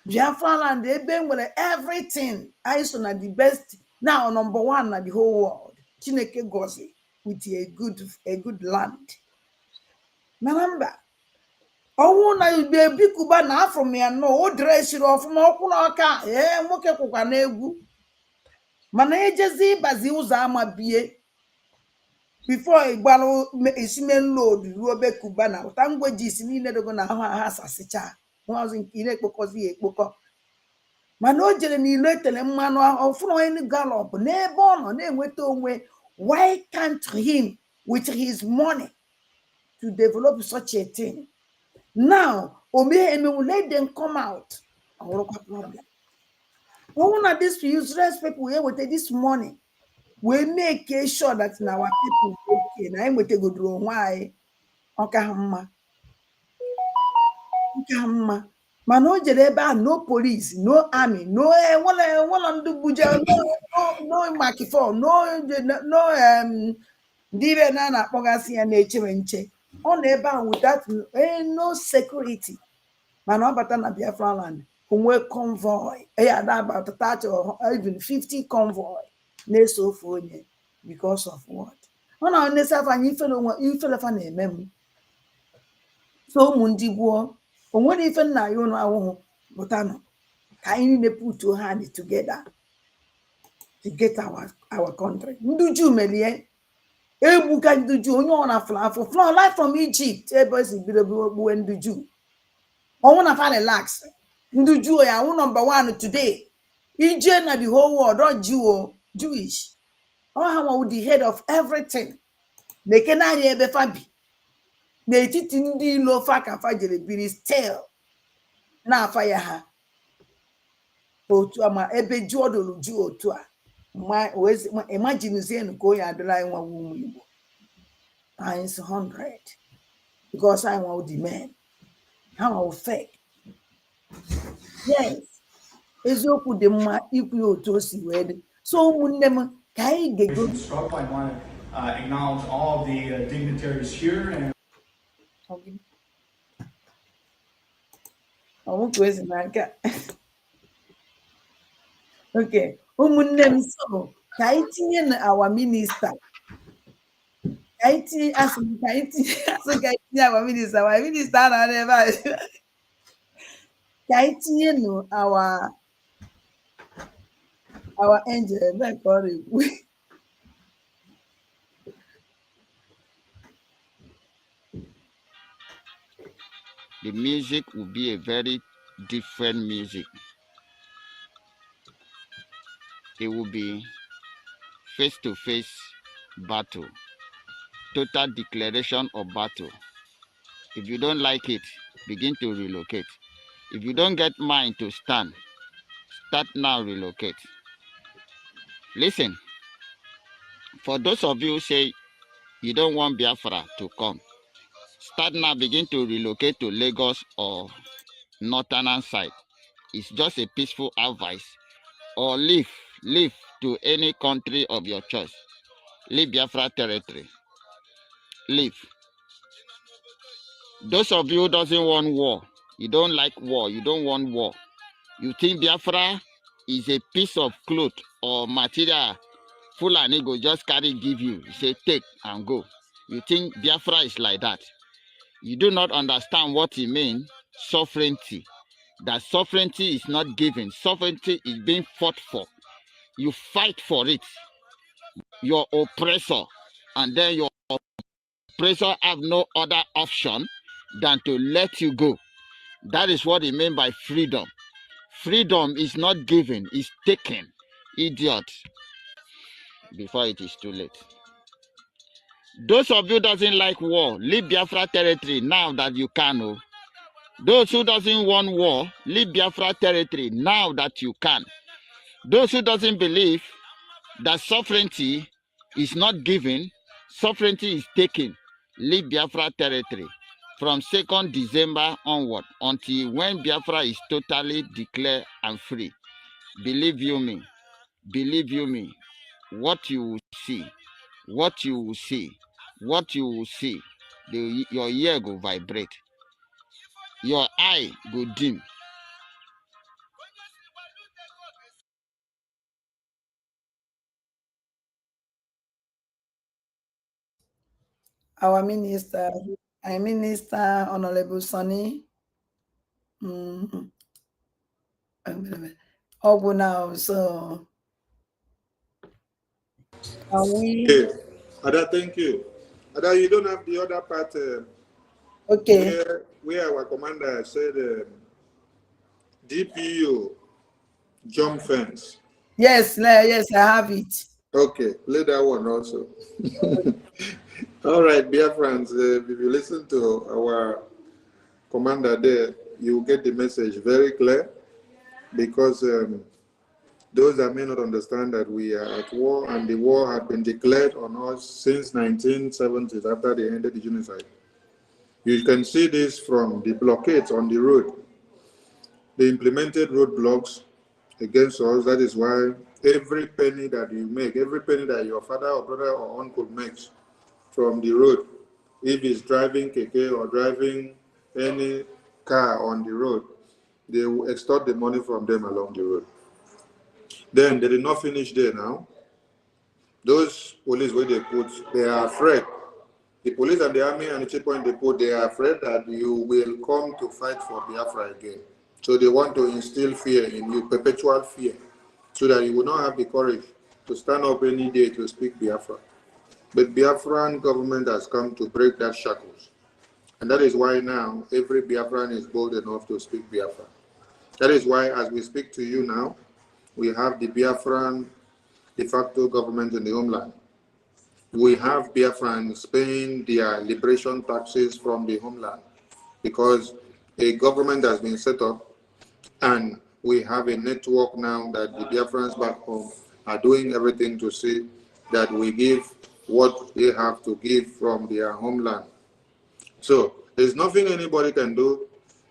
Biafra land ebe nwere everything anyị so na the best now number 1 na the whole world Chineke gozi with a good land mana mba ọnwụ na ebi kuba na afọ m ya nọ o dresiri ọfụma ọkwụ na ọka nwoke kwụkwa n'egwu mana ejezi ịbazi ụzọ ama bie before ịgbalụ esime load ruo be kuba na ụta ngweji isi niile dogo na ahụ ha sasịcha nwaazụ nke ile ekpokọzi ya ekpokọ mana o jere n'ilo etele mmanụ ọfụrụ onye galop n'ebe ọ nọ na-enweta onwe why can't him with his money to develop such a thing now omehemewu let them come out ọwụrụkwa problem ọwụ na these useless people wey weta this money we make sure that na our people okay na anyị nwetagodoro onwe anyị ọka ha mma mana o jere ebe a no police no army no nwere ndị buje no makifo no ndị ibe na-akpọgasị ya na-echere nche ọ na ebe a without no security mana ọ bata na Biafra land onwe convoy ada about 30 or even 50 convoy na-eso ofe onye because of what ọ na onesafa anyị ifelefa na-eme m so ụmụ ndị gboo o nwere ife nna ya ụnụ ahụhụ pụtanụ ka anyị niile putuo hand together to get our country. Nduju melie egbuka nduju onye ọ na flafụ flow life from Egypt ebe esi bido gbuwe nduju ọnwụ na fa relax nduju ya awụ number 1 today ije na the whole world or Jewish ọ ha nwa the head of everything na-ekene anyị ebe fabi n'etiti ndị ilo fa ka fa jere biri still na-afa ya ha otu ama ebe jụọ dolu ju otu a imagine zen ka onye adịla anyị nwa ụmụ Igbo times 100 because I want the men how fake yes eziokwu dị mma ikwu ya otu o si wee dị so ụmụnne m ka anyị ga-ego I want to acknowledge all the dignitaries here and ọmụ ka o si na nke a. Okay, ụmụnne m, so ka anyị tinye na our minista, ka anyị tinye asị m ka anyị tinye asị ka anyị tinye our minista a na ebe a, ka anyị tinye nụ our angel ebe ka ọ na-ekwu. The music will be a very different music. It will be face-to-face battle, total declaration of battle. If you don't like it, begin to relocate. If you don't get mind to stand, start now, relocate. Listen, for those of you who say you don't want Biafra to come, start now, begin to relocate to Lagos or northern side. It's just a peaceful advice. Or leave to any country of your choice. Leave Biafra territory. Leave. Those of you who doesn't want war, you don't like war, you don't want war. You think Biafra is a piece of cloth or material Fulani go just carry give you. You say take and go. You think Biafra is like that. You do not understand what it means, sovereignty. That sovereignty is not given. Sovereignty is being fought for. You fight for it. Your oppressor, and then your oppressor have no other option than to let you go. That is what it means by freedom. Freedom is not given, it's taken. Idiot. Before it is too late. Those of you doesn't like war, leave Biafra territory now that you can. Oh. Those who doesn't want war, leave Biafra territory now that you can. Those who doesn't believe that sovereignty is not given, sovereignty is taken, leave Biafra territory from 2nd December onward until when Biafra is totally declared and free. Believe you me, what you will see, what you will see, your ear go vibrate, your eye go dim. Our minister, Honorable Sonny. Ogu now, so are we? Hey, Ada, thank you. Ada, you don't have the other part. Okay. Where our commander said DPU jump fence. Yes, I have it. Okay, play that one also. All right, dear friends, if you listen to our commander there, you get the message very clear, because those that may not understand that we are at war, and the war had been declared on us since 1970s after they ended the genocide. You can see this from the blockades on the road. They implemented roadblocks against us. That is why every penny that you make, every penny that your father or brother or uncle makes from the road, if he's driving keke or driving any car on the road, they will extort the money from them along the road. Then they did not finish there now. Those police where they put, they are afraid. The police and the army and the checkpoint they put, they are afraid that you will come to fight for Biafra again. So they want to instill fear in you, perpetual fear, so that you will not have the courage to stand up any day to speak Biafra. But Biafran government has come to break that shackles. And that is why now every Biafran is bold enough to speak Biafra. That is why as we speak to you now, we have the Biafran de facto government in the homeland. We have Biafrans paying their liberation taxes from the homeland, because a government has been set up, and we have a network now that the Biafrans back home are doing everything to see that we give what they have to give from their homeland. So there's nothing anybody can do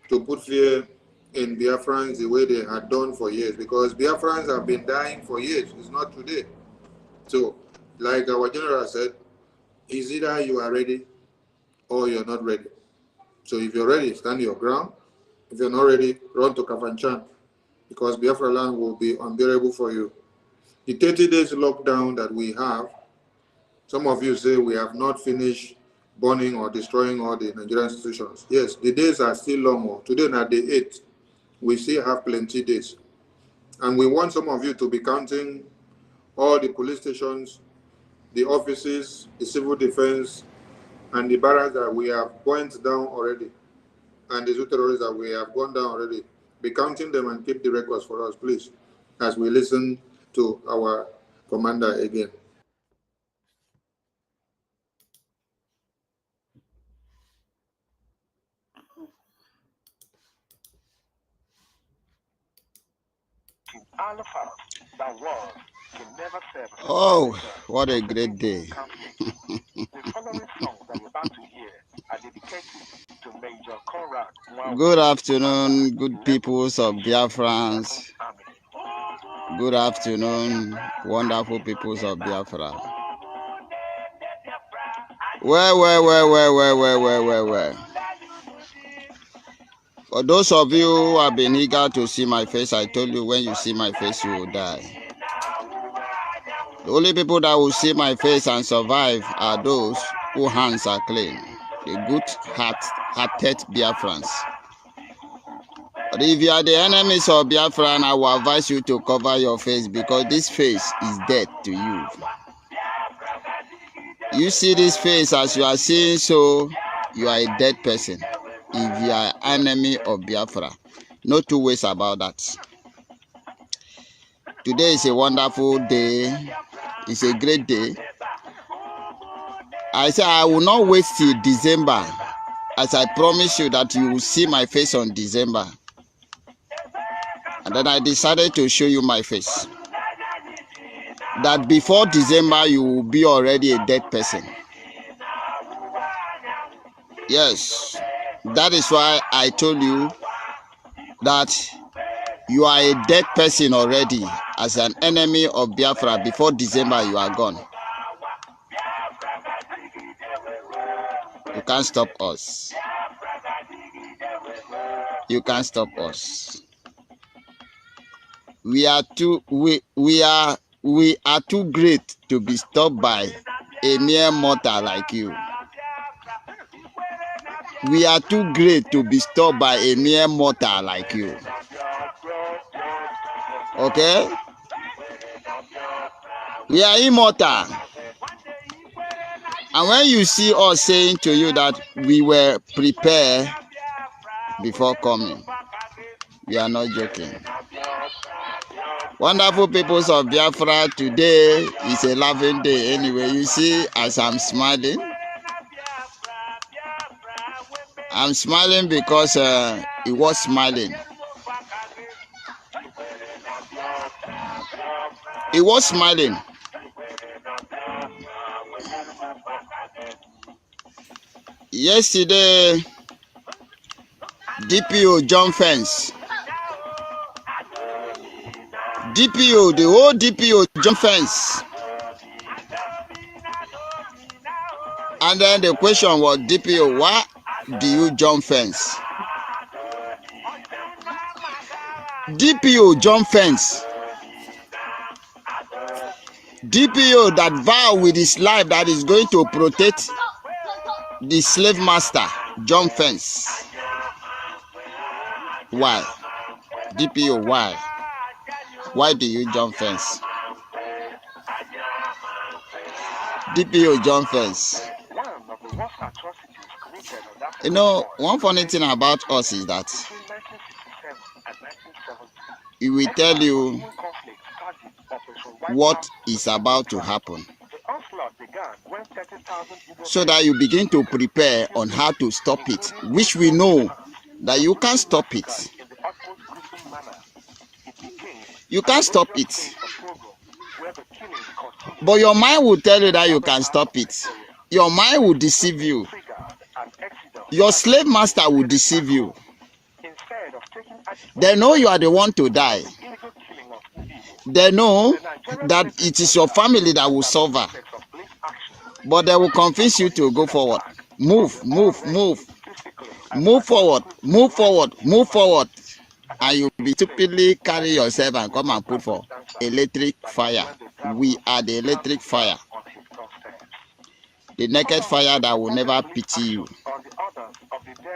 to put fear in Biafrans the way they had done for years, because Biafrans have been dying for years. It's not today. So, like our general said, it's either you are ready or you're not ready. So if you're ready, stand your ground. If you're not ready, run to Kafanchan, because Biafra land will be unbearable for you. The 30 days lockdown that we have, some of you say we have not finished burning or destroying all the Nigerian institutions. Yes, the days are still long. Today, na day 8. We still have plenty days. And we want some of you to be counting all the police stations, the offices, the civil defense, and the barracks that we have burnt down already, and the zoo terrorists that we have gone down already. Be counting them and keep the records for us, please, as we listen to our commander again. Oh, what a great day. Good afternoon, good peoples of Biafrans. Good afternoon, wonderful peoples of Biafra. Well. For those of you who have been eager to see my face, I told you when you see my face, you will die. The only people that will see my face and survive are those whose hands are clean, the good-hearted Biafrans. But if you are the enemies of Biafran, I will advise you to cover your face, because this face is dead to you. You see this face as you are seeing, so you are a dead person. If you are enemy of Biafra, no two ways about that. Today is a wonderful day. It's a great day. I say I will not wait till December, as I promise you that you will see my face on December. And then I decided to show you my face. That before December, you will be already a dead person. Yes, that is why I told you that you are a dead person already. As an enemy of Biafra, before December, you are gone. You can't stop us. You can't stop us. We are too great to be stopped by a mere mortal like you. We are too great to be stopped by a mere mortal like you. Okay? We are immortal. And when you see us saying to you that we were prepared before coming, we are not joking. Wonderful peoples of Biafra, today is a laughing day. Anyway, you see, as I'm smiling because he was smiling. He was smiling. Yesterday, DPO John Fence. DPO, the whole DPO John Fence. And then the question was, DPO, why do you jump fence? DPO jump fence. DPO that vow with his life that is going to protect the slave master, jump fence. Why? DPO, why? Why do you jump fence? DPO jump fence. You know, one funny thing about us is that he will tell you what is about to happen, so that you begin to prepare on how to stop it, which we know that you can't stop it. You can't stop it. But your mind will tell you that you can stop it. Your mind will deceive you. Your slave master will deceive you. They know you are the one to die. They know that it is your family that will suffer. But they will convince you to go forward. Move. Move forward, move forward, move forward. And you'll be stupidly carry yourself and come and put for electric fire. We are the electric fire. The naked fire that will never pity you.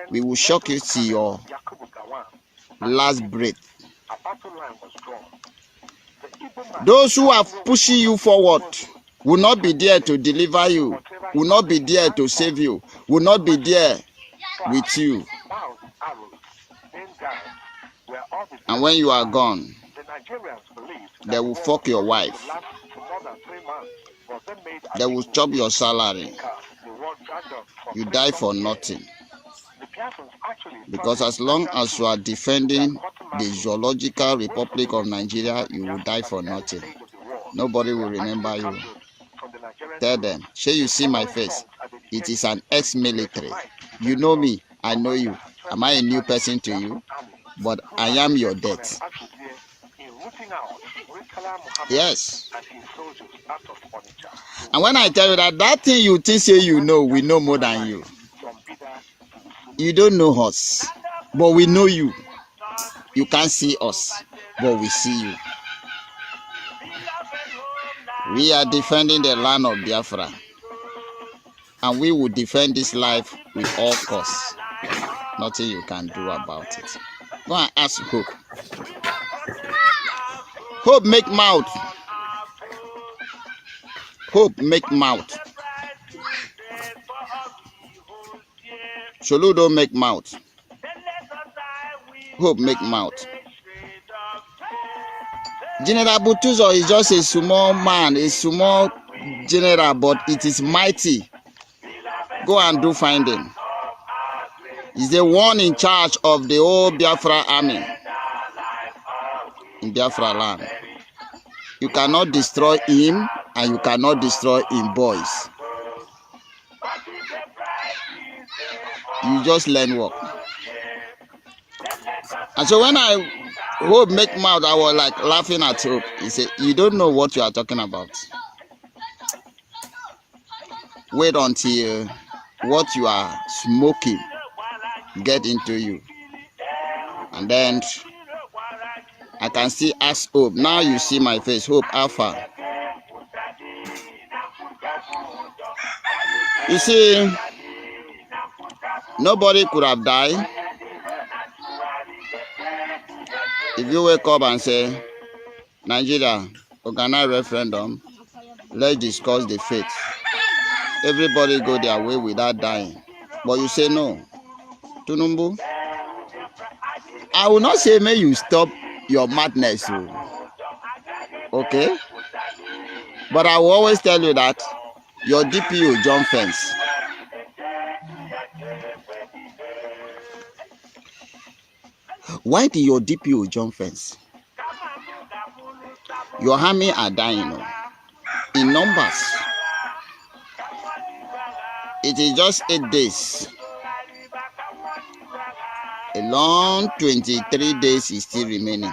We will shock you to your last breath. Those who are pushing you forward will not be there to deliver you, will not be there to save you, will not be there with you. And when you are gone, they will fuck your wife. They will chop your salary. You die for nothing. Because as long as you are defending the Zoological Republic of Nigeria, you will die for nothing. Nobody will remember you. Tell them, shall you see my face? It is an ex-military. You know me, I know you. Am I a new person to you? But I am your death. Yes. And when I tell you that thing you think say you know, we know more than you. You don't know us, but we know you. You can't see us, but we see you. We are defending the land of Biafra. And we will defend this life with all costs. Nothing you can do about it. Go and ask Hope. Hope make mouth. Hope make mouth. Sholu don't make mouth. Hope make mouth. General Butuzo is just a small man, a small general, but it is mighty. Go and do finding. He's the one in charge of the whole Biafra army in Biafra land. You cannot destroy him and you cannot destroy him boys. You just learn work. And so when I Hope make mouth, I was like laughing at Hope. He said, you don't know what you are talking about. Wait until what you are smoking get into you. And then I can see ask Hope. Now you see my face. Hope Alpha. You see, nobody could have died if you wake up and say, Nigeria, organize referendum, let's discuss the fate. Everybody go their way without dying. But you say no. Tunumbu, I will not say may you stop your madness. Okay? But I will always tell you that your DPO jump fence. Why did your DPO jump fence? Your army are dying in numbers. It is just 8 days. A long 23 days is still remaining.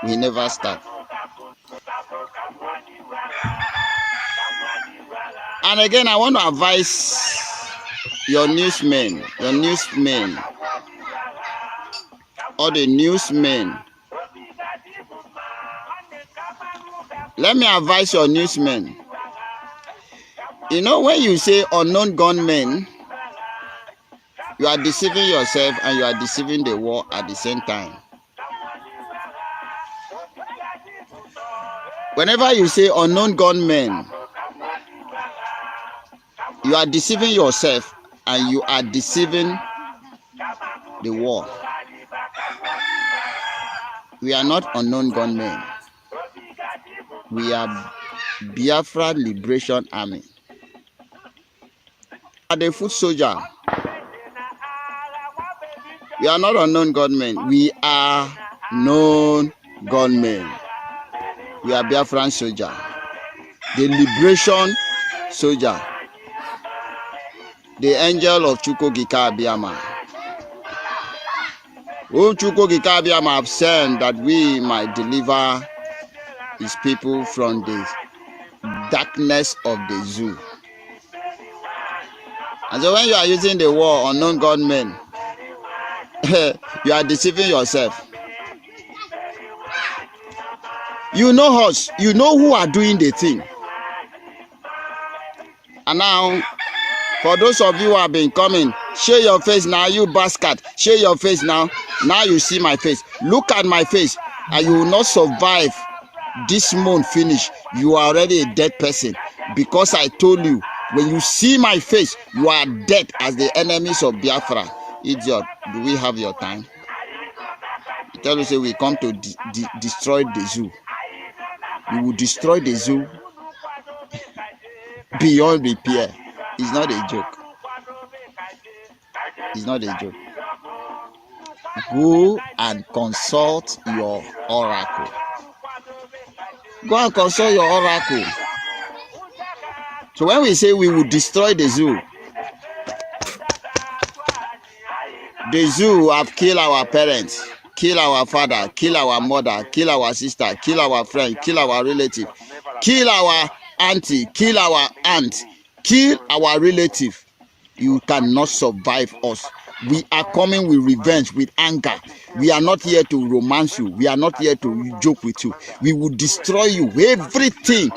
We never start. And again, I want to advise your newsmen, or the newsmen. Let me advise your newsmen. You know, when you say unknown gunmen, you are deceiving yourself and you are deceiving the war at the same time. Whenever you say unknown gunmen, you are deceiving yourself and you are deceiving the war. We are not unknown gunmen. We are Biafra Liberation Army. We are the foot soldier. We are not unknown gunmen. We are known gunmen. We are Biafran soldier. The liberation soldier. The angel of CHUKWU Di Ya. Whom CHUKWU Di Ya have sent that we might deliver his people from the darkness of the zoo. And so when you are using the word unknown gunmen, you are deceiving yourself. You know us. You know who are doing the thing. And now, for those of you who have been coming, show your face now, you bastard. Show your face now. Now you see my face. Look at my face, and you will not survive this month finish. You are already a dead person, because I told you, when you see my face, you are dead as the enemies of Biafra. Idiot, do we have your time? You tell us, say we come to destroy the zoo. We will destroy the zoo beyond repair. It's not a joke. It's not a joke. Go and consult your oracle. Go and consult your oracle. So when we say we will destroy the zoo have killed our parents, kill our father, kill our mother, kill our sister, kill our friend, kill our relative, kill our auntie, kill our aunt, kill our relative. You cannot survive us. We are coming with revenge, with anger. We are not here to romance you. We are not here to joke with you. We will destroy you. Everything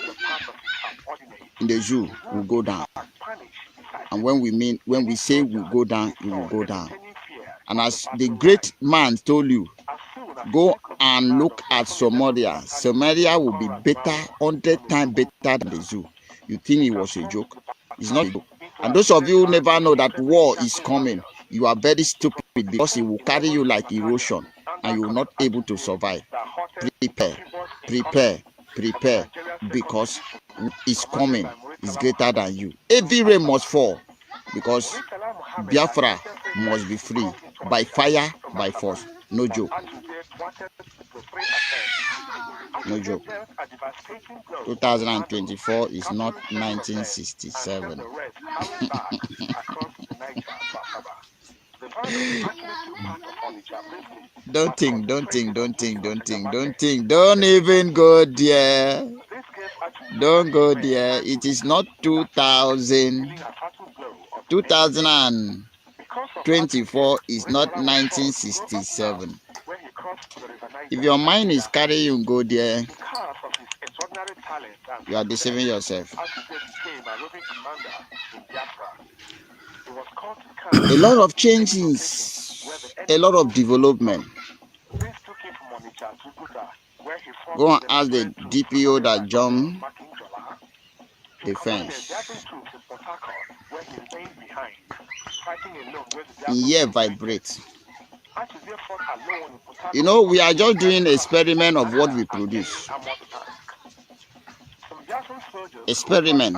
in the zoo will go down. And when we say we will go down, it will go down. And as the great man told you, go and look at Somalia. Somalia will be better, 100 times better than the zoo. You think it was a joke? It's not a joke. And those of you who never know that war is coming, you are very stupid, because it will carry you like erosion and you will not able to survive. Prepare, because it's coming. It's greater than you. Every rain must fall, because Biafra must be free by fire, by force. No joke. No joke. 2024 is not 1967. Don't think. Don't even go there. Don't go there. It is not 2024 is not 1967. If your mind is carrying you, go there. You are deceiving yourself. A lot of changes, a lot of development. Go and ask the DPO that jumped the fence. Yeah, vibrate. You know, we are just doing an experiment of what we produce. Experiment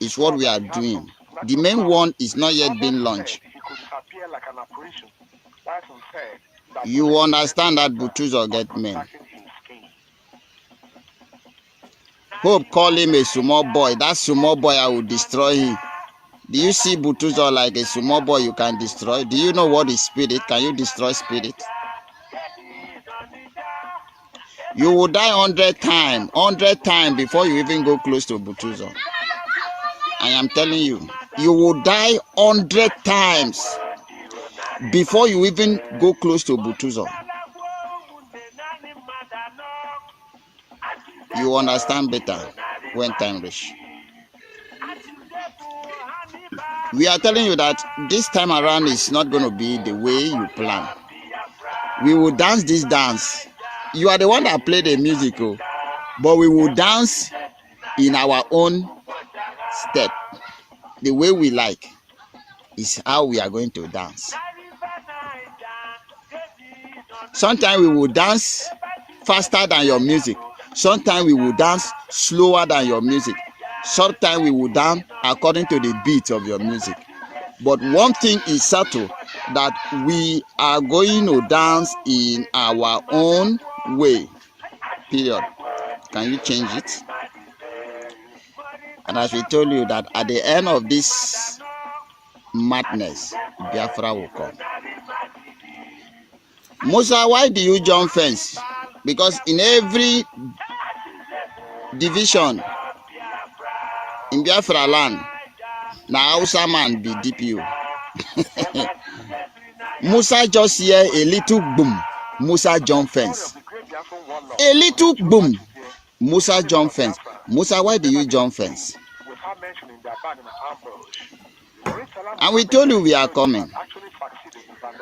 is what we are doing. The main one is not yet been launched. You understand that Butuzo get men. Hope call him a small boy. That small boy, I will destroy him. Do you see Butuzo like a small boy you can destroy? Do you know what is spirit? Can you destroy spirit? You will die 100 times before you even go close to Butuzo. I am telling you, you will die 100 times before you even go close to Butuzo. You understand better when time reach. We are telling you that this time around is not going to be the way you plan. We will dance this dance. You are the one that played the music, but we will dance in our own step. The way we like is how we are going to dance. Sometimes we will dance faster than your music. Sometimes we will dance slower than your music. Sometimes we will dance according to the beat of your music. But one thing is certain, that we are going to dance in our own way. Period. Can you change it? And as we told you that at the end of this madness, Biafra will come. Musa, why do you jump fence? Because in every division in Biafra land, Now Hausa man be DPO. Musa just hear a little boom. Musa jump fence. A little boom. Musa jump fence. Musa, why do you jump fence? And we told you we are coming.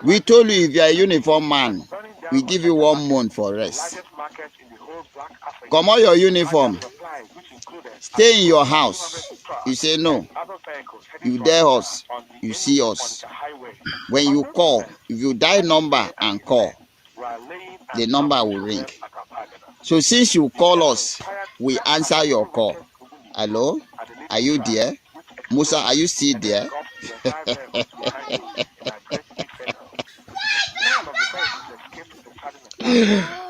We told you if you are a uniform man, we give you 1 month for rest. Come on your uniform. Stay in your house. You say no. You dare us. You see us. When you call, if you dial number and call, the number will ring. So since you call us, we answer your call. Hello? Are you there? Musa, are you still there?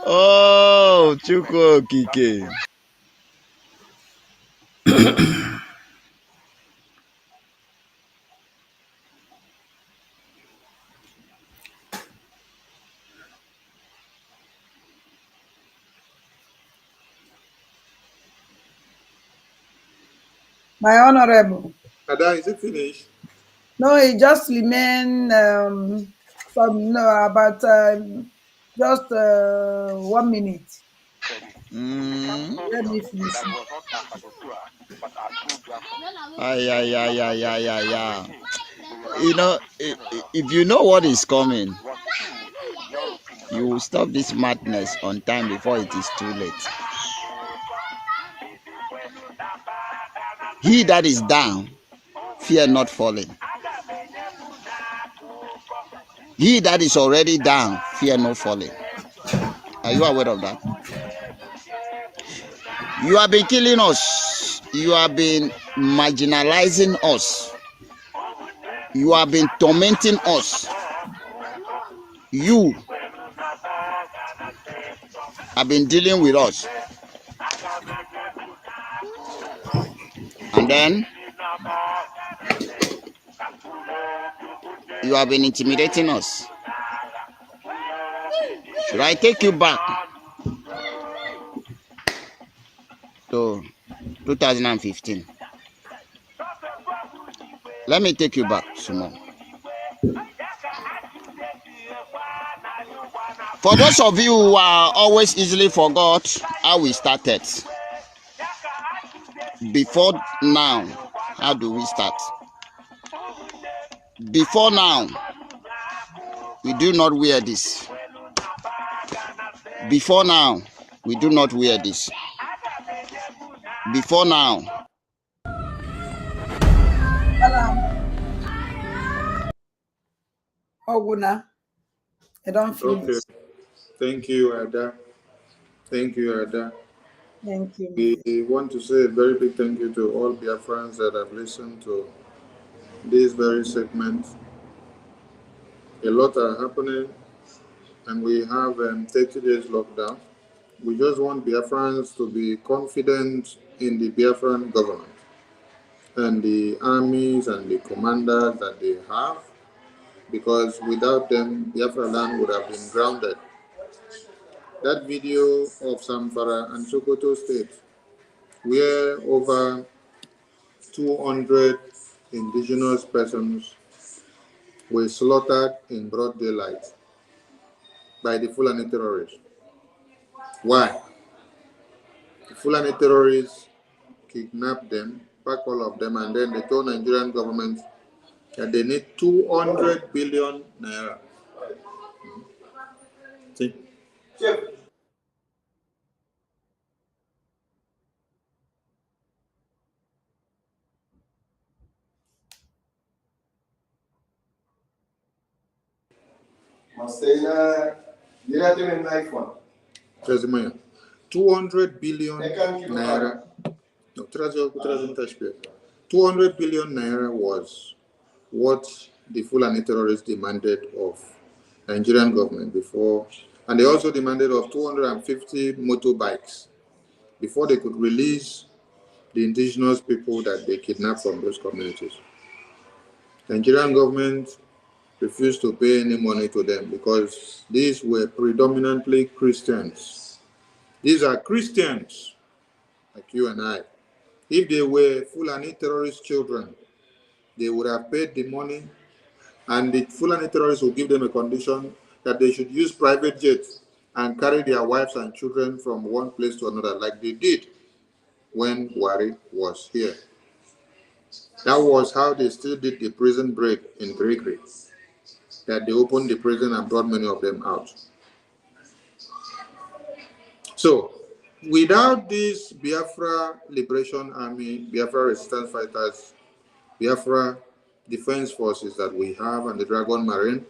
Oh, Chukwu Okike. My honorable. Ada, is it finished? No, it just remain about just 1 minute. Let me finish. Yeah. You know, if you know what is coming, you will stop this madness on time before it is too late. He that is down, fear not falling. He that is already down, fear not falling. Are you aware of that? You have been killing us. You have been marginalizing us. You have been tormenting us. You have been dealing with us. And then you have been intimidating us. Should I take you back to 2015? Let me take you back some more. For those of you who are always easily forgot how we started, before now, how do we start? Before now, we do not wear this. Before now, we do not wear this. Before now. Oguna, I don't finish. Okay. Thank you, Ada. Thank you, Ada. Thank you. We want to say a very big thank you to all Biafrans that have listened to this very segment. A lot are happening, and we have 30 days lockdown. We just want Biafrans to be confident in the Biafran government and the armies and the commanders that they have, because without them, Biafra land would have been grounded. That video of Zamfara and Sokoto State, where over 200 indigenous persons were slaughtered in broad daylight by the Fulani terrorists. Why? The Fulani terrorists kidnapped them, packed all of them, and then they told the Nigerian government that they need 200 billion naira. See? Trazimaya. 200 billion naira. No, 200 billion naira was what the Fulani terrorists demanded of Nigerian government before, and they also demanded of 250 motorbikes before they could release the indigenous people that they kidnapped from those communities. The Nigerian government refused to pay any money to them because these were predominantly Christians. These are Christians like you and I. If they were Fulani terrorist children, they would have paid the money, and the Fulani terrorists will give them a condition that they should use private jets and carry their wives and children from one place to another, like they did when Wari was here. That was how they still did the prison break in Gregory, that they opened the prison and brought many of them out. So, without this Biafra Liberation Army, Biafra Resistance Fighters, Biafra Defense Forces that we have, and the Dragon Marine,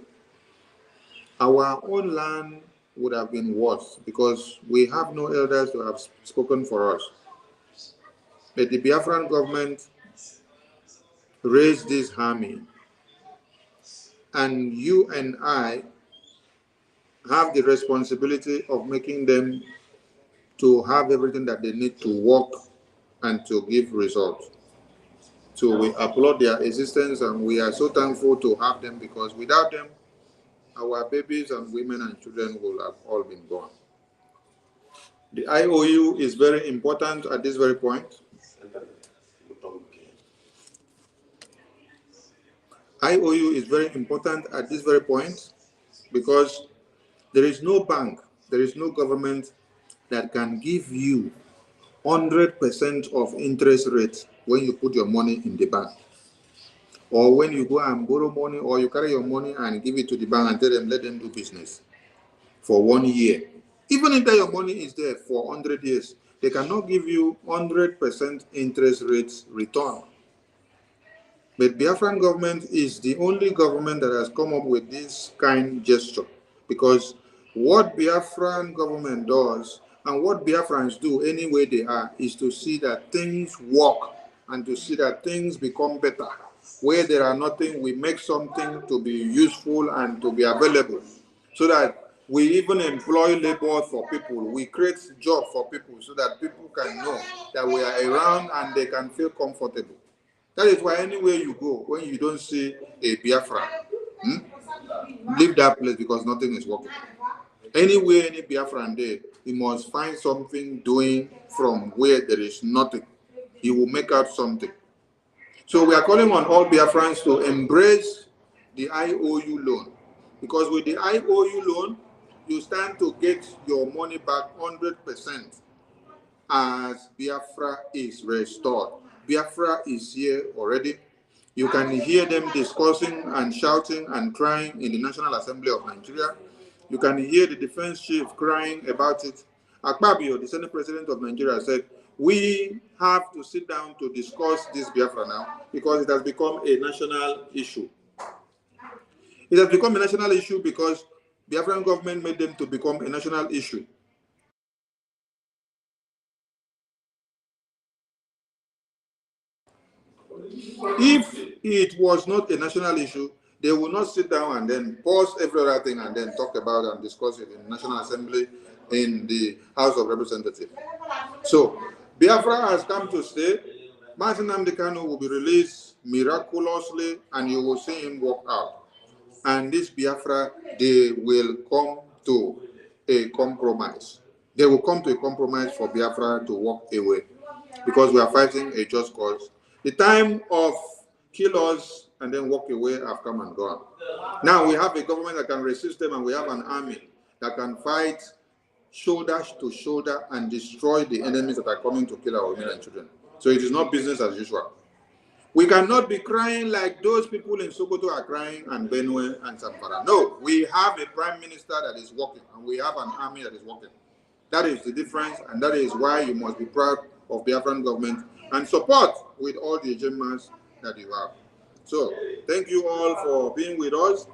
our own land would have been worse because we have no elders to have spoken for us. But the Biafran government raised this army, and you and I have the responsibility of making them to have everything that they need to work and to give results. So we applaud their existence, and we are so thankful to have them, because without them, our babies and women and children will have all been gone. The IOU is very important at this very point. IOU is very important at this very point because there is no bank, there is no government that can give you 100% of interest rate when you put your money in the bank. Or when you go and borrow money, or you carry your money and give it to the bank and tell them, let them do business for 1 year. Even if your money is there for 100 years, they cannot give you 100% interest rates return. But Biafran government is the only government that has come up with this kind gesture, because what Biafran government does and what Biafrans do anywhere they are is to see that things work and to see that things become better. Where there are nothing, we make something to be useful and to be available, so that we even employ labor for people. We create jobs for people so that people can know that we are around and they can feel comfortable. That is why anywhere you go, when you don't see a Biafra, leave that place, because nothing is working. Anywhere any Biafran there, you must find something doing from where there is nothing. He will make out something. So we are calling on all Biafrans to embrace the IOU loan, because with the IOU loan, you stand to get your money back 100% as Biafra is restored. Biafra is here already. You can hear them discussing and shouting and crying in the National Assembly of Nigeria. You can hear the defense chief crying about it. Akpabio, the Senate President of Nigeria, said, we have to sit down to discuss this Biafra now, because it has become a national issue. It has become a national issue because Biafran government made them to become a national issue. If it was not a national issue, they will not sit down and then pause every other thing and then talk about and discuss it in the National Assembly, in the House of Representatives. So, Biafra has come to stay. Martin Nnamdi Kanu will be released miraculously, and you will see him walk out. And this Biafra, they will come to a compromise. They will come to a compromise for Biafra to walk away, because we are fighting a just cause. The time of kill us and then walk away have come and gone. Now we have a government that can resist them, and we have an army that can fight shoulder to shoulder and destroy the enemies that are coming to kill our women and children. So it is not business as usual. We cannot be crying like those people in Sokoto are crying, and Benue and Zamfara. No, we have a prime minister that is working, and we have an army that is working. That is the difference, and that is why you must be proud of Biafran government and support with all the agendas that you have. So, thank you all for being with us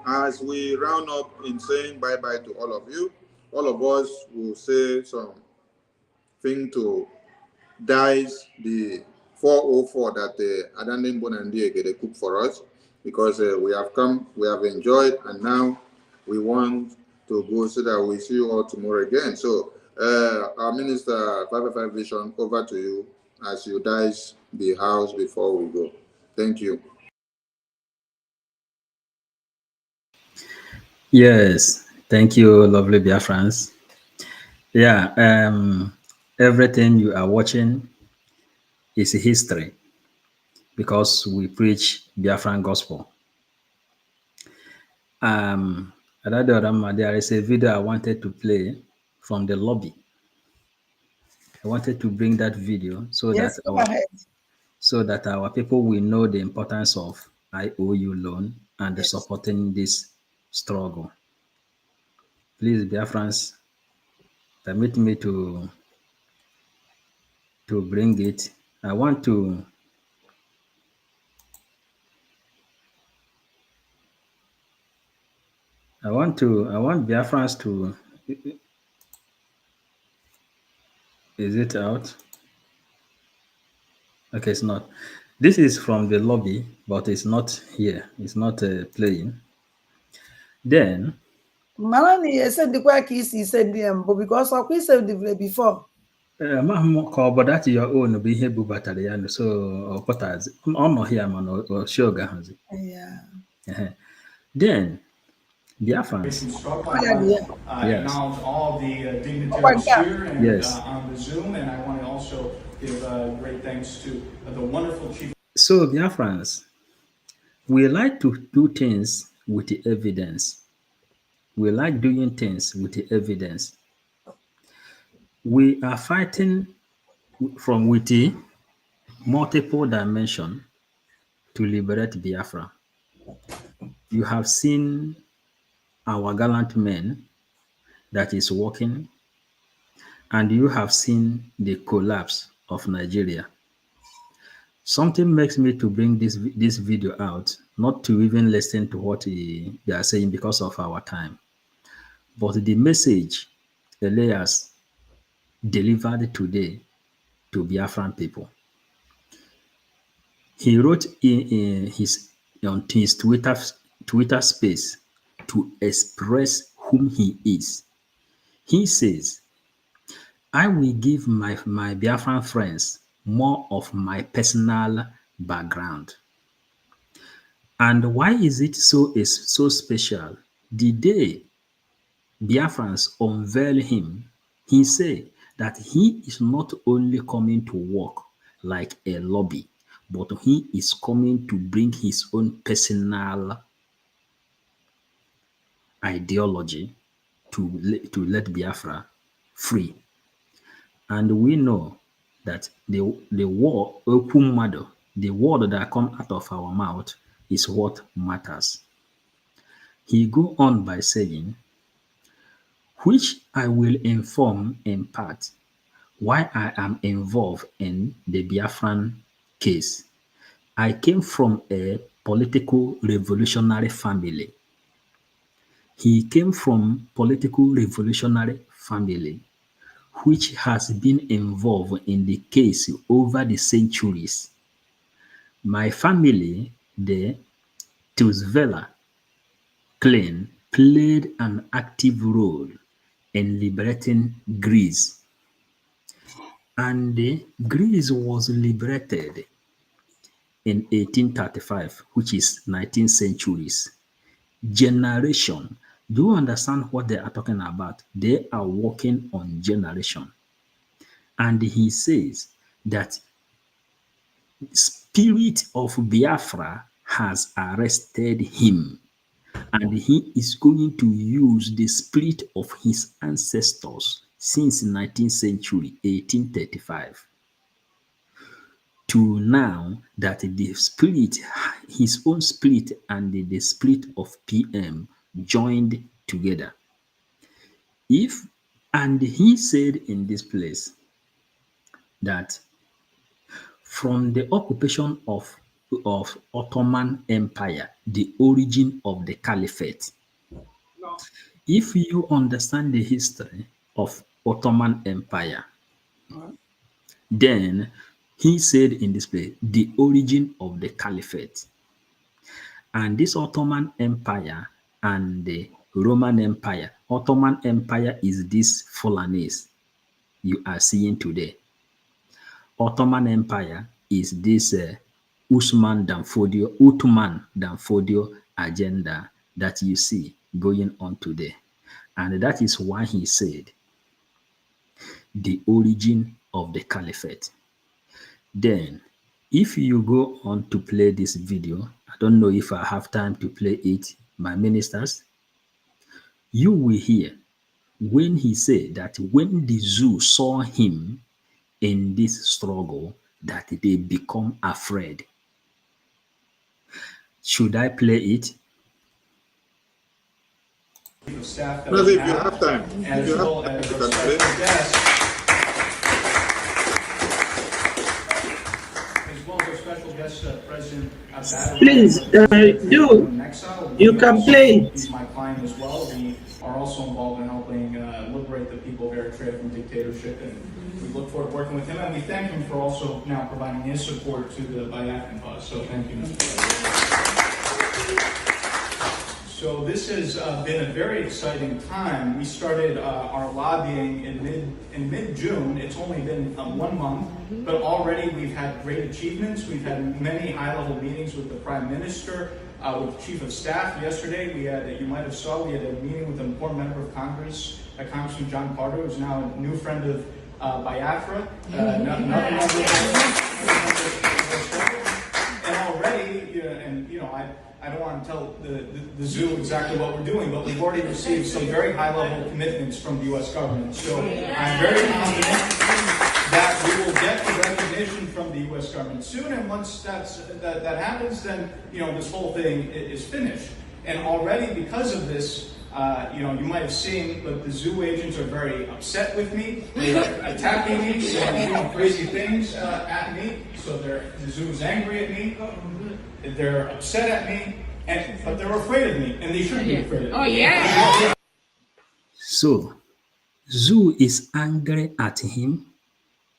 as we round up in saying bye-bye to all of you. All of us will say something to dice the 404 that Adandem Bonandiege they cook for us, because we have come, we have enjoyed, and now we want to go so that we see you all tomorrow again. So, our Minister 555 Vision, over to you as you dice the house before we go. Thank you. Yes, thank you, lovely Biafrans. Yeah, everything you are watching is history. because we preach Biafran gospel. There is a video I wanted to play from the lobby. I wanted to bring that video Yes, go ahead. so that our people will know the importance of IOU loan and Yes. supporting this struggle. Please, Biafrans, permit me to bring it. I want Biafrans to. Is it out? Okay, it's not. This is from the lobby, but it's not here. It's not playing. Then, Malani send the quick easy send them, but because of we send the before. ka ọ bụ that your own bụ ihe bubatara ya nụ, so ọ pụtazi ọ nọ here mana ọ show gahazi. Yeah. Then Biafrans. Yes. Acknowledge all the dignitaries here and Yes. On the Zoom, and I want to also give great thanks to the wonderful chief. So Biafrans, we like to do things with the evidence. We like doing things with the evidence. We are fighting from with the multiple dimension to liberate Biafra. You have seen our gallant men that is working, and you have seen the collapse of Nigeria. Something makes me to bring this video out, not to even listen to what they are saying because of our time, but the message Elias delivered today to Biafran people. He wrote in his Twitter space to express whom he is. He says, I will give my Biafran friends more of my personal background. And why is it so special? The day Biafrans unveil him, he said that he is not only coming to work like a lobby, but he is coming to bring his own personal ideology to let Biafra free. And we know that the word okumado, the word that come out of our mouth, is what matters. He go on by saying, which I will inform in part why I am involved in the Biafran case. I came from a political revolutionary family. He came from political revolutionary family, which has been involved in the case over the centuries. My family, the Tusvela clan, played an active role in liberating Greece. And Greece was liberated in 1835, which is 19th centuries. Generation. Do you understand what they are talking about? They are working on generation. And he says that spirit of Biafra has arrested him, and he is going to use the spirit of his ancestors since 19th century, 1835, to now that the spirit, his own spirit and the spirit of PM joined together. And he said in this place that from the occupation of Ottoman Empire, the origin of the caliphate. If you understand the history of Ottoman Empire, then he said in this place, the origin of the caliphate. And this Ottoman Empire and the Roman Empire, Ottoman Empire is this Fulanese you are seeing today. Ottoman Empire is this Ottoman Danfodio agenda that you see going on today. And that is why he said the origin of the caliphate. Then, If you go on to play this video, I don't know if I have time to play it, my ministers, you will hear when he said that when the zoo saw him in this struggle, that they become afraid. Should I play it? Staff that we have time. As well as our special guest. As well as our special guest, President Abdul. Please, you can play it. He's my client as well. We are also involved in helping liberate the people of Eritrea from dictatorship, and we look forward to working with him. And we thank him for also now providing his support to the Biafran cause. So thank you, Mr. President. So this has been a very exciting time. We started our lobbying in mid-June. It's only been 1 month, but already we've had great achievements. We've had many high-level meetings with the Prime Minister, with the Chief of Staff. Yesterday, we had, you might have saw, we had a meeting with an important member of Congress, Congressman John Carter, who's now a new friend of Biafra. Another member and already, and you know, I don't want to tell the zoo exactly what we're doing, but we've already received some very high-level commitments from the U.S. government. So I'm very confident that we will get the recognition from the U.S. government soon. And once that happens, then this whole thing is finished. And already, because of this, you might have seen that the zoo agents are very upset with me. They're attacking me, doing crazy things at me. So the zoo is angry at me. They're upset at me, but they're afraid of me, and they shouldn't be afraid of me. Oh, yeah. So, zoo is angry at him.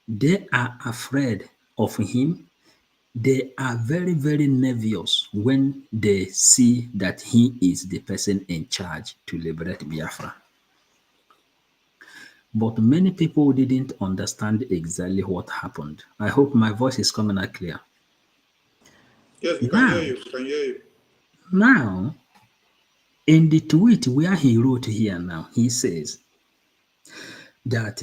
They are afraid of him. They are very, very nervous when they see that he is the person in charge to liberate Biafra. But many people didn't understand exactly what happened. I hope my voice is coming out clear. Yes, we can hear you. We can hear you. Now, in the tweet where he wrote here now, he says that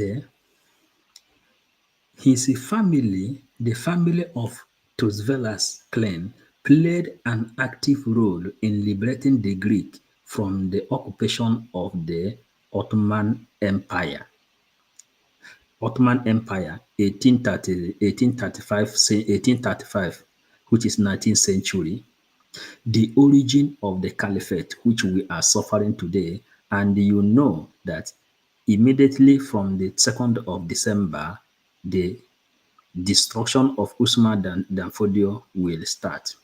his family, the family of Tosvelas clan, played an active role in liberating the Greek from the occupation of the Ottoman Empire. Ottoman Empire, 1835, which is 19th century, the origin of the caliphate, which we are suffering today. And you know that immediately from the 2nd of December, the destruction of Usman Dan Fodio will start.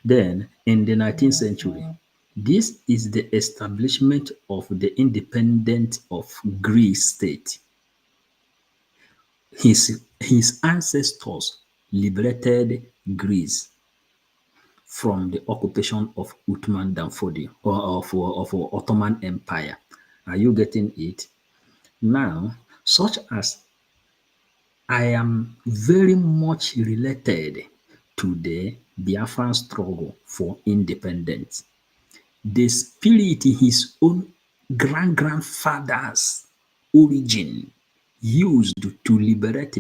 Then, in the 19th century, this is the establishment of the independence of Greece state. His ancestors liberated Greece from the occupation of Uthman Dan Fodio, or of Ottoman Empire. Are you getting it? Now, such as I am very much related to the Biafran struggle for independence. The spirit his own grandfather's origin used to liberate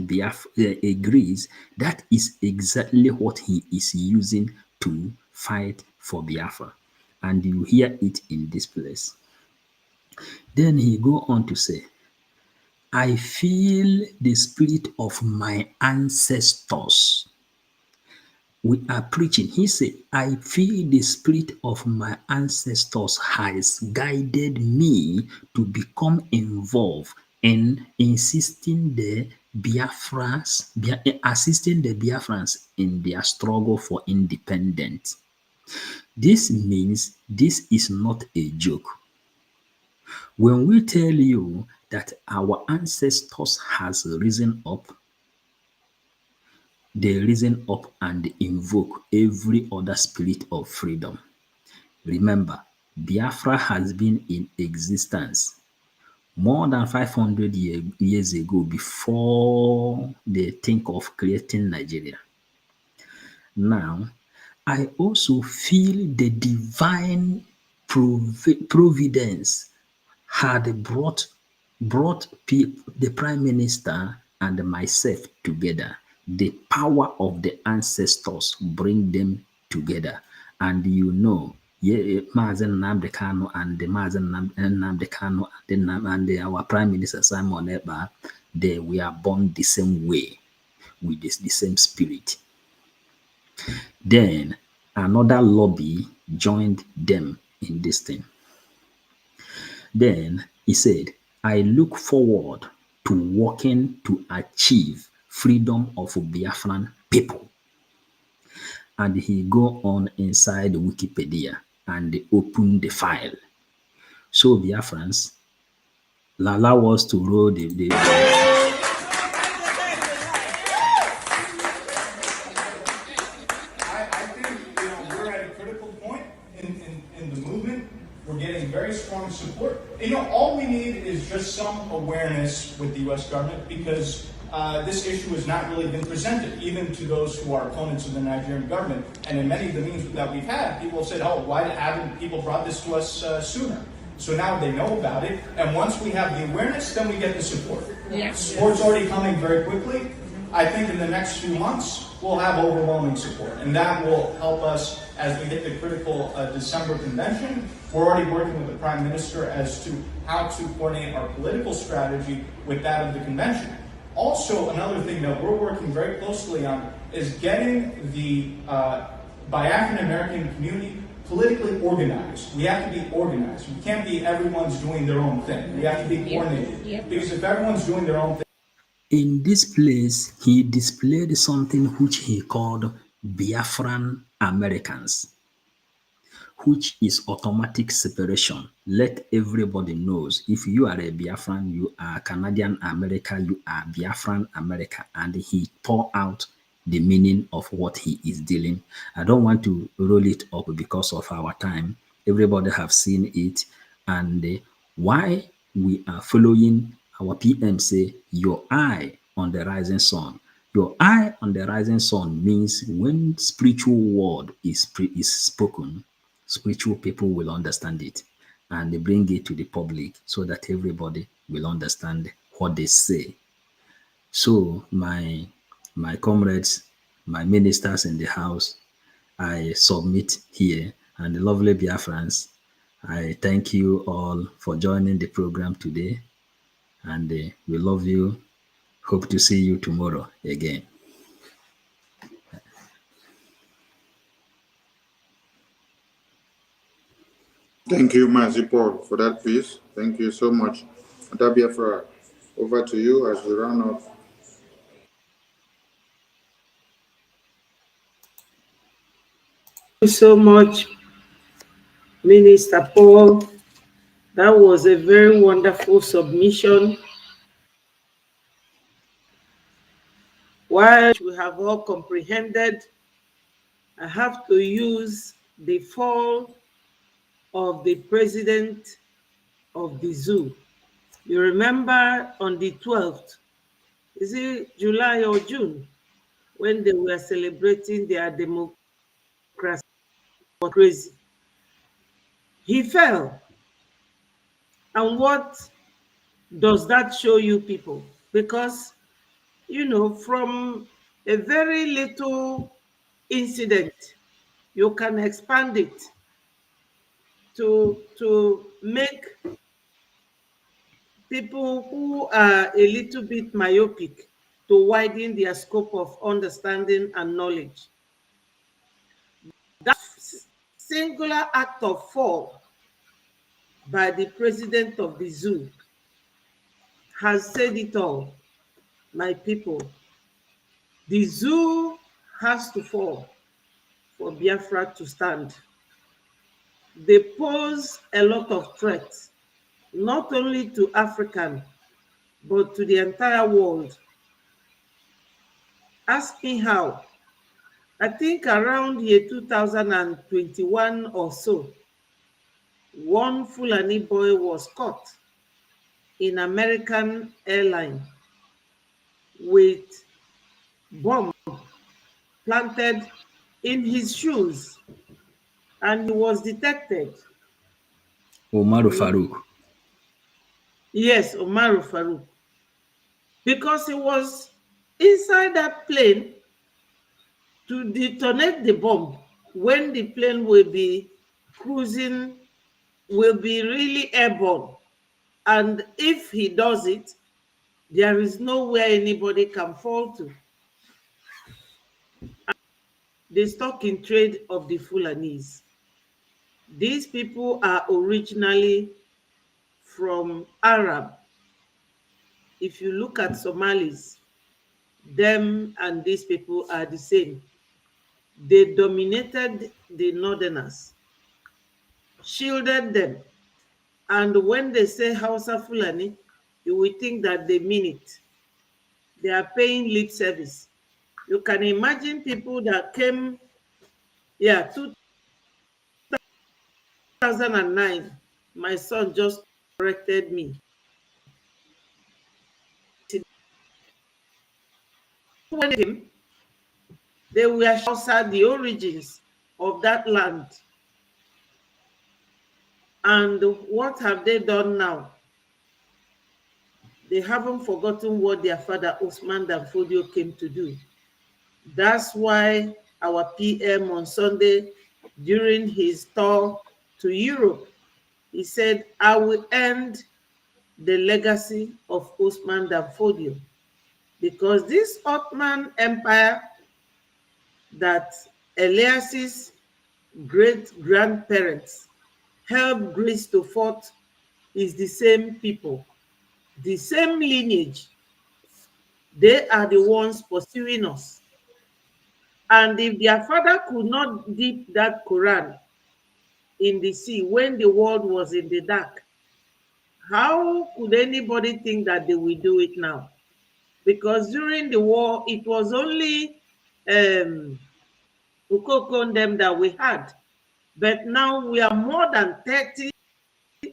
Greece, that is exactly what he is using to fight for Biafra. And you hear it in this place. Then he go on to say, I feel the spirit of my ancestors. We are preaching. He said, I feel the spirit of my ancestors has guided me to become involved in assisting the Biafrans in their struggle for independence. This means this is not a joke. When we tell you that our ancestors has risen up, they risen up and invoke every other spirit of freedom. Remember, Biafra has been in existence more than 500 years ago before they think of creating Nigeria. Now, I also feel the divine providence had brought the Prime Minister and myself together the power of the ancestors bring them together. And Mazen Nnamdi Kanu and the Mazen Nnamdi Kanu and our Prime Minister Simon Ekpa, they were born the same way, with the same spirit. Then another lobby joined them in this thing. Then he said, I look forward to working to achieve freedom of Biafran people. And he go on inside Wikipedia and open the file. So Biafrans, allow us to roll the I think we're at a critical point in the movement. We're getting very strong support. All we need is just some awareness with the U.S. government, because this issue has not really been presented, even to those who are opponents of the Nigerian government. And in many of the meetings that we've had, people have said, oh, why haven't people brought this to us sooner? So now they know about it, and once we have the awareness, then we get the support. Support's already coming very quickly. I think in the next few months, we'll have overwhelming support, and that will help us as we hit the critical December convention. We're already working with the Prime Minister as to how to coordinate our political strategy with that of the convention. Also, another thing that we're working very closely on is getting the Biafran American community politically organized. We have to be organized. We can't be everyone's doing their own thing. We have to be coordinated. Because if everyone's doing their own thing, in this place, he displayed something which he called Biafran Americans, which is automatic separation. Let everybody knows if you are a Biafran, you are Canadian America, you are Biafran America, and he tore out the meaning of what he is dealing. I don't want to roll it up because of our time. Everybody have seen it, and why we are following our PM say, your eye on the rising sun. Your eye on the rising sun means when spiritual word is spoken, spiritual people will understand it, and they bring it to the public so that everybody will understand what they say. So my comrades, my ministers in the house, I submit here, and the lovely Biafrans, I thank you all for joining the program today, and we love you. Hope to see you tomorrow again. Thank you, Mazi Paul, for that piece. Thank you so much. Biafra, over to you as we round up. Thank you so much, Minister Paul. That was a very wonderful submission. While we have all comprehended, I have to use the fall of the president of the zoo. You remember on the 12th, is it July or June, when they were celebrating their democracy? Crazy. He fell. And what does that show you people? Because, from a very little incident, you can expand it to make people who are a little bit myopic to widen their scope of understanding and knowledge. That singular act of fall by the president of the zoo has said it all, my people. The zoo has to fall for Biafra to stand. They pose a lot of threats, not only to African, but to the entire world. Ask me how. I think around year 2021 or so, one Fulani boy was caught in American airline with bomb planted in his shoes, and he was detected. Umaru Farouk. Yes, Umaru Farouk. Because he was inside that plane to detonate the bomb when the plane will be cruising, will be really airborne. And if he does it, there is nowhere anybody can fall to. The stock in trade of the Fulanese. These people are originally from Arab. If you look at Somalis, them and these people are the same. They dominated the northerners, shielded them. And when they say Hausa Fulani, you will think that they mean it. They are paying lip service. You can imagine people that came, 2009, my son just corrected me. When they were outside the origins of that land. And what have they done now? They haven't forgotten what their father Osman Danfodio came to do. That's why our PM on Sunday, during his tour to Europe, he said, I will end the legacy of Osman Danfodio. Because this Ottoman Empire that Elias's great-grandparents helped Greece to fight is the same people, the same lineage. They are the ones pursuing us. And if their father could not dip that Quran in the sea when the world was in the dark, how could anybody think that they will do it now? Because during the war, it was only Ukoko and them that we had. But now we are more than 30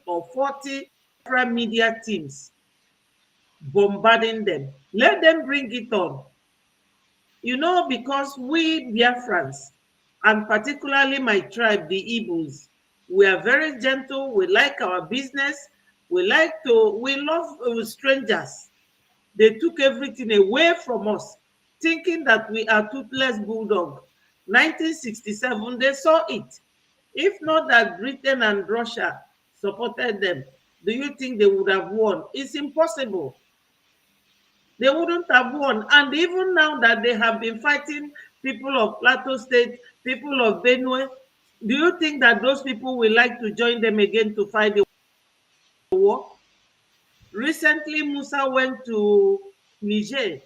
or 40 media teams bombarding them. Let them bring it on. You know, because we Biafrans, and particularly my tribe, the Igbos, we are very gentle. We like our business. We love strangers. They took everything away from us, thinking that we are toothless bulldog. 1967, they saw it. If not that Britain and Russia supported them, do you think they would have won? It's impossible. They wouldn't have won. And even now that they have been fighting people of Plateau State, people of Benue, do you think that those people will like to join them again to fight the war? Recently, Musa went to Niger.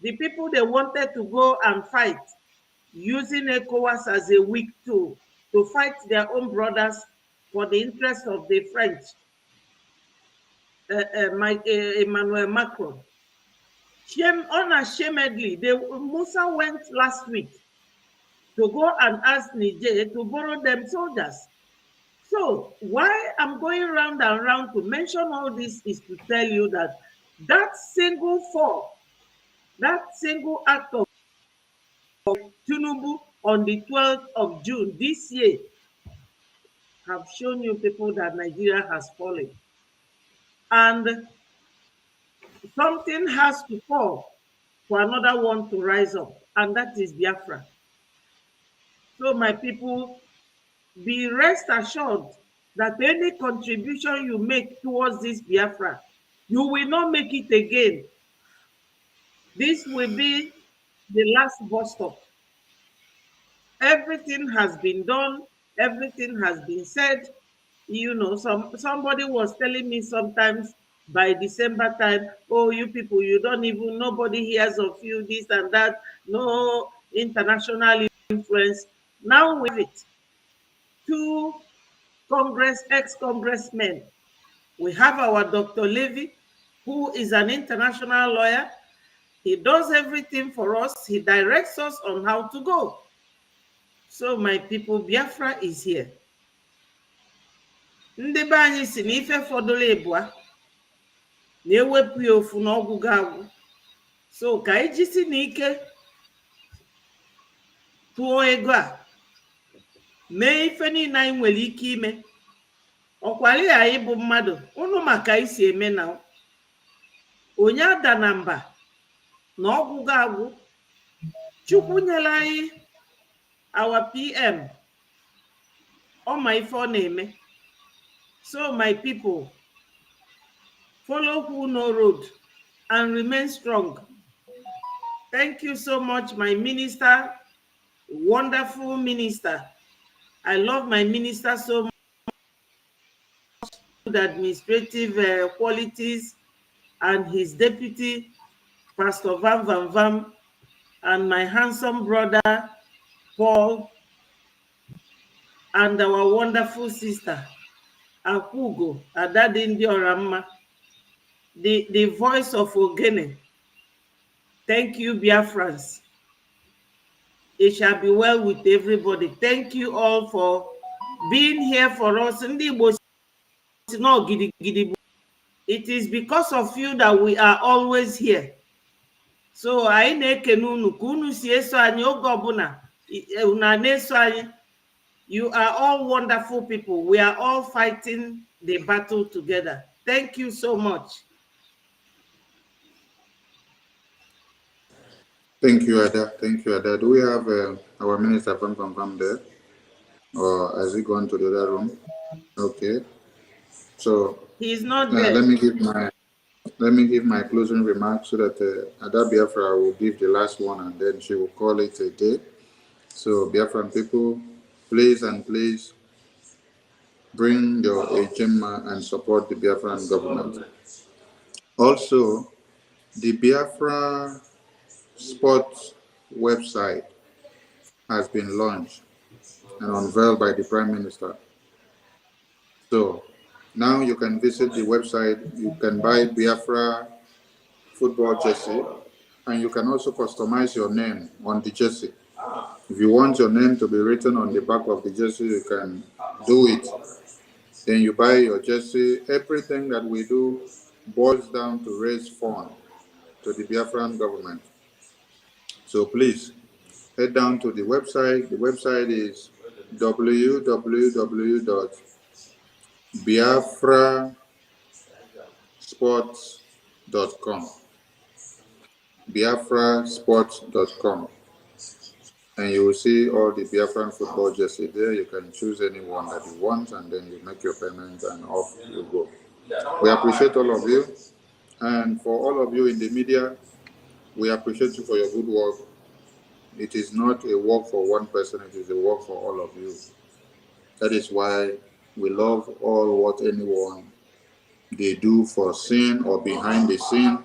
The people they wanted to go and fight using ECOWAS as a weak tool to fight their own brothers for the interest of the French, Emmanuel Macron. Unashamedly, Musa went last week to go and ask Niger to borrow them soldiers. So why I'm going round and round to mention all this is to tell you that that single fall, that single act of Tinubu on the 12th of June this year have shown you people that Nigeria has fallen. And something has to fall for another one to rise up, and that is Biafra. So my people, be rest assured that any contribution you make towards this Biafra, you will not make it again. This will be the last bus stop. Everything has been done, everything has been said. You know, somebody was telling me sometimes by December time, oh, you people, you don't even, nobody hears of you, this and that, no international influence. Now with it, two ex-congressmen. We have our Dr. Levy, who is an international lawyer. He does everything for us. He directs us on how to go. So my people, Biafra is here. Ndị be anyị si na ife fọdụrụ ịbụa na-ewepụ ya ofu n'ọgwụgwụ agwụ. So ka anyị jisi n'ike tụọ ego a mee ife niile anyị nwere ike ime. Ọkwali anyị bụ mmadụ, unu maka isi eme na onye ada na mba na ọgwụgo agwụ. Chukwu nyere anyị our PM ọma ife ọ na-eme. So my people, follow who no road and remain strong. Thank you so much, my minister, wonderful minister. I love my minister so much. Good administrative qualities, and his deputy, Pastor Van Van Van, and my handsome brother, Paul, and our wonderful sister, Akwugo Adadindi Oramma, the voice of Ogene. Thank you, Biafrans. It shall be well with everybody. Thank you all for being here for us. It is because of you that we are always here. So anyị na-ekene unu ka unu si eso anyị oge ọbụla una na-eso anyị. You are all wonderful people. We are all fighting the battle together. Thank you so much. Thank you, Ada. Thank you, Ada. Do we have our minister from there? Or has he gone to the other room? Okay. So he's not there. Let me give my closing remarks so that Ada Biafra will give the last one and then she will call it a day. So Biafran people, please bring your HMA and support the Biafran government. Also, the Biafra sports website has been launched and unveiled by the Prime Minister. So now you can visit the website, you can buy Biafra football jersey, and you can also customize your name on the jersey. If you want your name to be written on the back of the jersey, you can do it. Then you buy your jersey. Everything that we do boils down to raise funds to the Biafran government. So please head down to the website. The website is www.biafrasports.com. biafrasports.com. And you will see all the Biafran football jersey there. You can choose any one that you want, and then you make your payment and off you go. We appreciate all of you. And for all of you in the media, we appreciate you for your good work. It is not a work for one person, it is a work for all of you. That is why we love all what anyone they do for scene or behind the scene,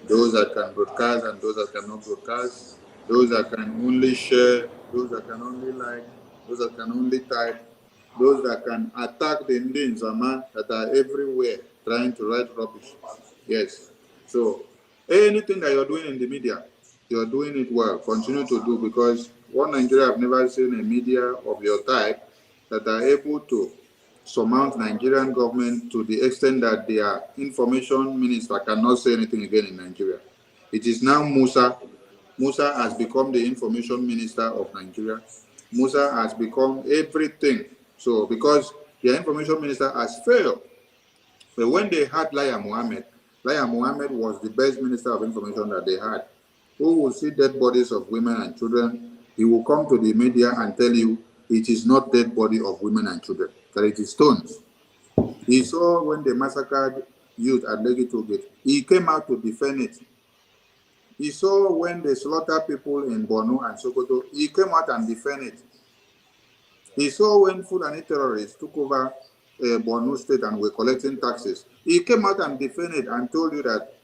those that can broadcast and those that cannot broadcast, those that can only share, those that can only like, those that can only type, those that can attack the Indians that are everywhere trying to write rubbish. Yes. So anything that you're doing in the media, you're doing it well. Continue to do, because one Nigeria, I've never seen a media of your type that are able to surmount Nigerian government to the extent that their information minister cannot say anything again in Nigeria. It is now Musa. Musa has become the information minister of Nigeria. Musa has become everything. So because their information minister has failed. But when they had Laya Mohammed was the best minister of information that they had. Who will see dead bodies of women and children? He will come to the media and tell you it is not dead body of women and children, that it is stones. He saw when they massacred youth at Legito Gate. He came out to defend it. He saw when they slaughtered people in Borno and Sokoto. He came out and defended it. He saw when Fulani terrorists took over Borno State and were collecting taxes. He came out and defended it and told you that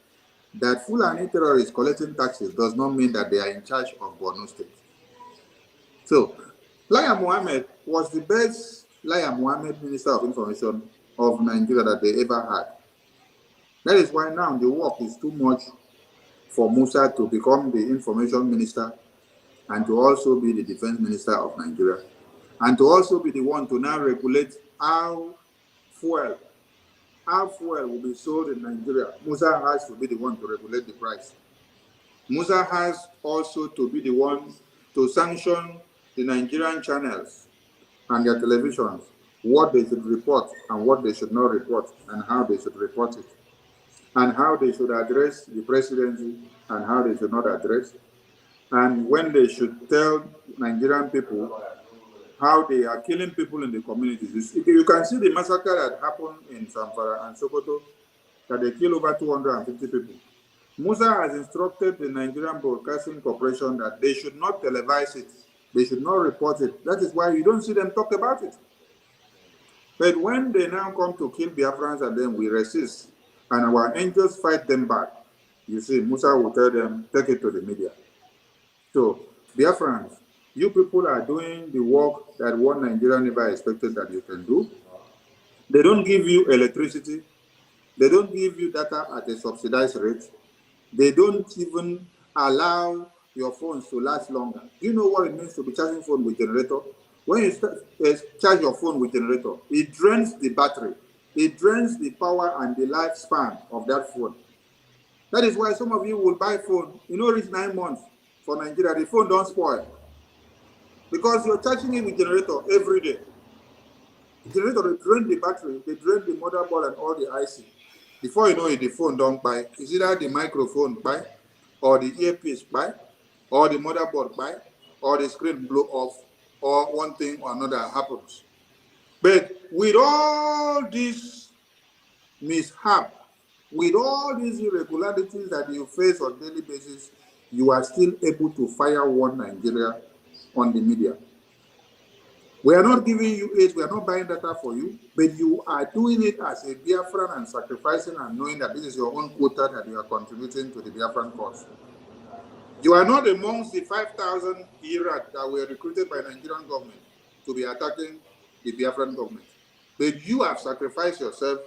Fulani terrorists collecting taxes does not mean that they are in charge of Borno State. So, Laya Mohammed was the best Minister of Information of Nigeria that they ever had. That is why now the work is too much for Musa to become the Information Minister and to also be the Defense Minister of Nigeria, and to also be the one to now regulate how fuel will be sold in Nigeria. Musa has to be the one to regulate the price. Musa has also to be the one to sanction the Nigerian channels and their televisions, what they should report and what they should not report and how they should report it. and how they should address the presidency and how they should not address, and when they should tell Nigerian people how they are killing people in the communities. You can see the massacre that happened in Zamfara and Sokoto, that they killed over 250 people. Musa has instructed the Nigerian Broadcasting Corporation that they should not televise it. They should not report it. That is why you don't see them talk about it. But when they now come to kill Biafrans and then we resist, and our angels fight them back, you see, Musa will tell them, take it to the media. So, Biafrans, you people are doing the work that one Nigerian never expected that you can do. They don't give you electricity. They don't give you data at a subsidized rate. They don't even allow your phones to last longer. Do you know what it means to be charging phone with generator? When you charge your phone with generator, it drains the battery. It drains the power and the lifespan of that phone. That is why some of you will buy phone, reach 9 months for Nigeria, the phone don't spoil. Because you're charging it with generator every day. The generator, they drain the battery, they drain the motherboard and all the IC. Before you know it, the phone don't buy. It's either the microphone buy, or the earpiece buy, or the motherboard buy, or the screen blow off, or one thing or another happens. But with all this mishap, with all these irregularities that you face on a daily basis, you are still able to fire one Nigeria on the media. We are not giving you aid, we are not buying data for you, but you are doing it as a Biafran and sacrificing and knowing that this is your own quota that you are contributing to the Biafran cause. You are not amongst the 5,000 Iraq that were recruited by the Nigerian government to be attacking the Biafran government. But you have sacrificed yourself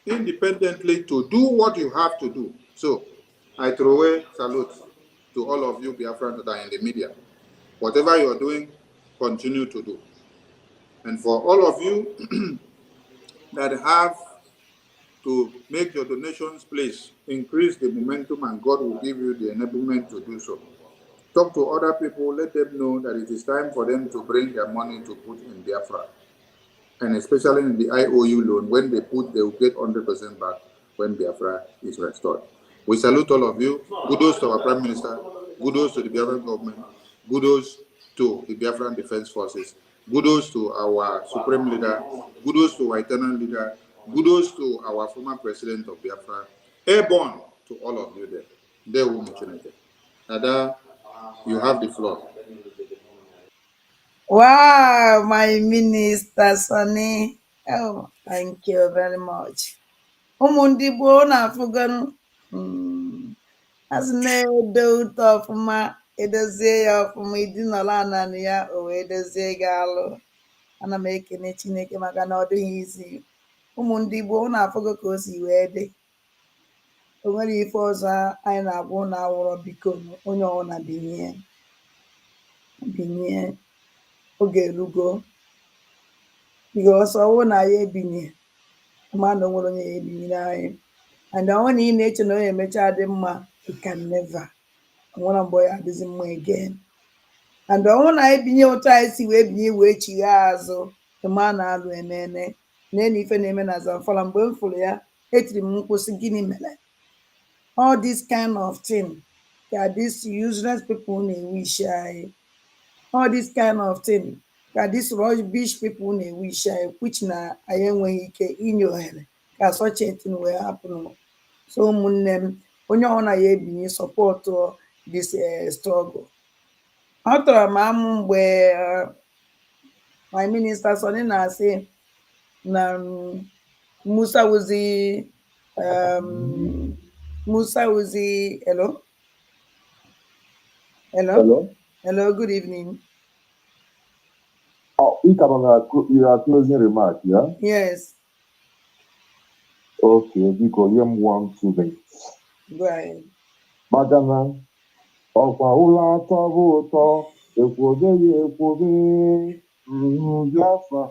independently to do what you have to do. So, I throw away salute to all of you Biafrans that are in the media. Whatever you are doing, continue to do. And for all of you that have to make your donations, please increase the momentum and God will give you the enablement to do so. Talk to other people, let them know that it is time for them to bring their money to put in Biafra. And especially in the IOU loan, when they put, they will get 100% back when Biafra is restored. We salute all of you. Kudos to our Prime Minister. Kudos to the Biafran government. Kudos to the Biafran Defense Forces. Kudos to our Supreme Leader. Kudos to our Eternal Leader. Kudos to our former President of Biafra. Airborne to all of you there. There will be Chineke. Ada, you have the floor. Wow, my minister Sonny. Oh, thank you very much. Ụmụndị gboo na-afụgonụ asị na-edo ụtọ ọfụma edozie ya ọfụma idinọla ananị ya o wee dozie gị alụ. Ana m ekene Chineke maka na ọ dịghị izi. Ụmụndị gboo na-afụgo ka o si wee dị. O nwere ife ọzọ anyị na-agwa ụnụ awụrọ biko onye ọbụla binye oge erugo biko ọsọ ọwụ na ya ebinye mmadụ nwere onye ya ebinyere anyị and ọnwụ na ị na-eche na onye emecha dị mma it can never nwere mgbe ya adịzi mma again and ọnwụ na ebinye ụtọ anyị si wee binye wee chigha azụ ma na-alụ emene na ife na-eme na Zamfara mgbe m fụrụ ya etiri m nkwụsị gịnị mere all this kind of thing ka this useless people na-ewishi anyị all this kind of thing ka this rubbish people na-ewishi anyị which na anyị enweghị ike inye ohere ka such a thing wee happen. So ụmụnne m onye ọbụla ya ebinye sọpọtụ this struggle. Ọ tọrọ m amụ mgbe my minister Sonny na-asị na Musa Wuzi hello, good evening. Oh, you are closing remark, yeah? Yes. Okay, because you want to be. Go ahead. Madam, ọkwa ụlọ atọ bụ ụtọ ekwobe ya ekwobe Biafra.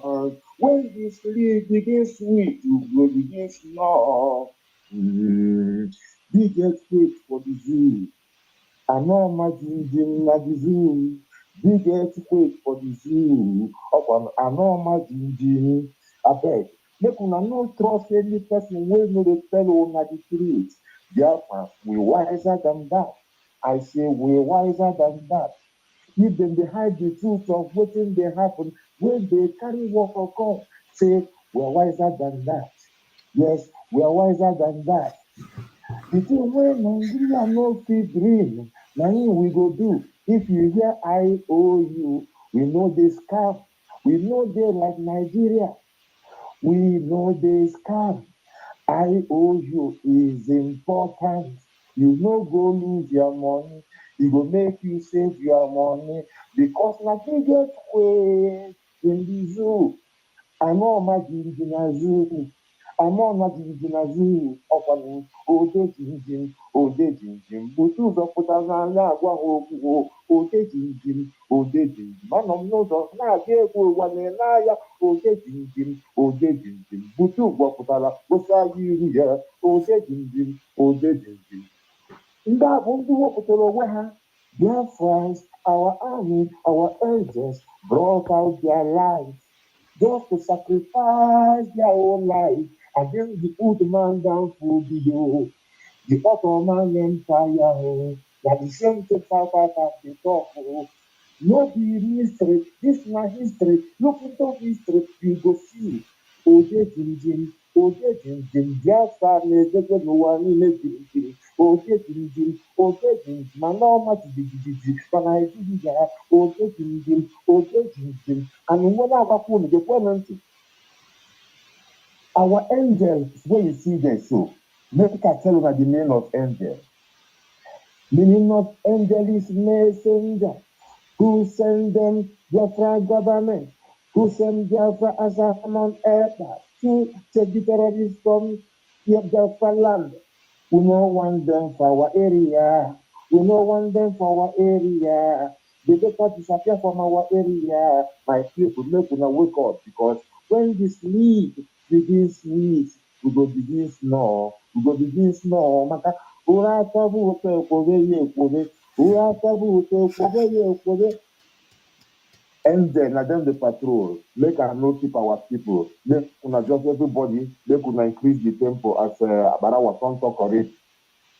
When the sleep begins sweet, you go begin snore. Biggest wait for the zoo. I know my jinjin na the zoo. Biggest wait for the zoo. I know my jinjin. I beg. Make una no trust any person wey no dey tell una the truth. Therefore, we wiser than that. I say we wiser than that. If dem dey hide the truth of wetin dey happen, wey dey carry work for God, say we are wiser than that. Yes, we are wiser than that. The thing wey Nigeria no fit dream, na im we go do. If you hear IOU, we no dey scam. We no dey like Nigeria. We no dey scam. IOU is important. You no go lose your money. E go make you save your money because na biggest way in the zoo. Ama ọma jijiji na zoo. Ama ọma jijiji na zoo. Ọkwanye ode jinjim, ode jinjim. Butu ụzọ pụtara n'anya agwa ha okwu ode jinjim, ode jinjim. Anọ m n'ụzọ na-aga egwu ụwa na-ele ode jinjim, ode jinjim. Butu ụgbọ pụtara gosi agha iru ya ode jinjim, ode jinjim. Ndị a bụ ndị wepụtara onwe ha. Biafrans, our army, our angels brought out their lives just to sacrifice their own life against the old man down for the Ottoman Empire. That the same thing South Africa they talk. No be history. This na history. Look into history, you go see. Ode jinjim, ode jinjim. Biafra na-edebe n'ụwa niile jinjim. Ode jinjim, ode jinjim. Mana ọma jijiji na Naịjirịa. Ode jinjim, ode jinjim. And mgbe na-agbakwa unu gekwe na ntị. Our angels, when you see them so, make I tell you the meaning of angel. Meaning of angel is messenger. Who send them Biafra government? Who send Biafra as a common helper to take the terrorists from Biafra land? We no want them for our area. We no want them for our area. They better disappear from our area. My people, make una wake up because when the sleep begins sleep, we go begin snore. We go begin snore. Maka ura tabu ote okobe ye okobe. Ura tabu ote okobe ye okobe. And then na them the patrol. Make I no keep our people. Make una just everybody. Make una increase the tempo as Abara was on talk already.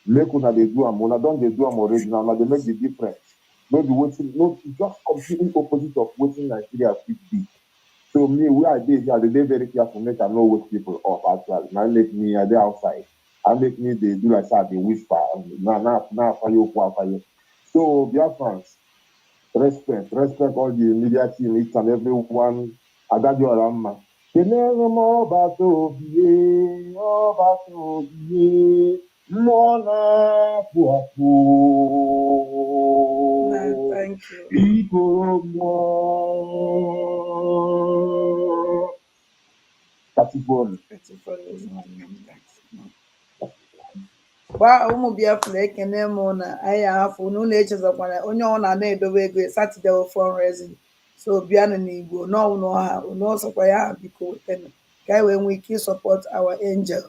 Make una dey do am. Una don dey do am already now. Now they make the difference. No be wetin, no just completely opposite of wetin Nigeria fit be. So me, where I dey here, I dey very careful. Make I no wake people up. Actually, now make me I dey outside. I make me dey do like say I dey whisper. Now afayo. So Biafrans, respect all the media team, each and every one. Adájọ́ Ọ̀rànmà. Kenere m ọbata obi ọbata obi mmụọ na-apụ apụ. Thank you. Biko mmụọ. Katifonu. Gwa ụmụ Biafra ekene m na anyị ahafụ na ụlọ echezọkwana onye ọ na-edobe ego Satọde fundraising so bịanụ n'Igbo n'ọnwụ ọha unu ọsọkwa ya biko wetanu ka anyị wee nwee ike ịsọpọt our angel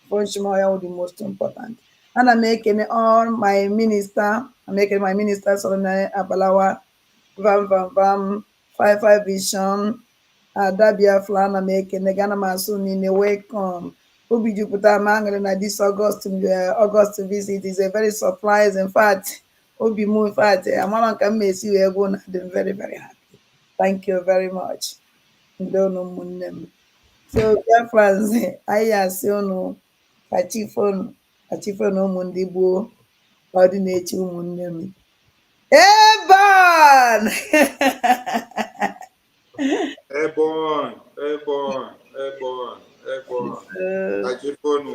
funchimoya the most important. Ana m ekene all my minister, I'm ekene my minister Solomon Abalawa, Vam 55 Vision, Ada Biafra. Ana m ekene gị, ana m asụ niile welcome. Obi jupụtara m aṅụrị na this August visit is a very surprise. In fact, obi m in fact amara nka m esi wee gwụ na dị very very happy. Thank you very much. Ndonu ụmụnne m. So Biafrans, anyị asị unu kachifonu ụmụ ndị gboo ka ọ dị na-echi ụmụnne m. Eban! Airborne. Kachifonu.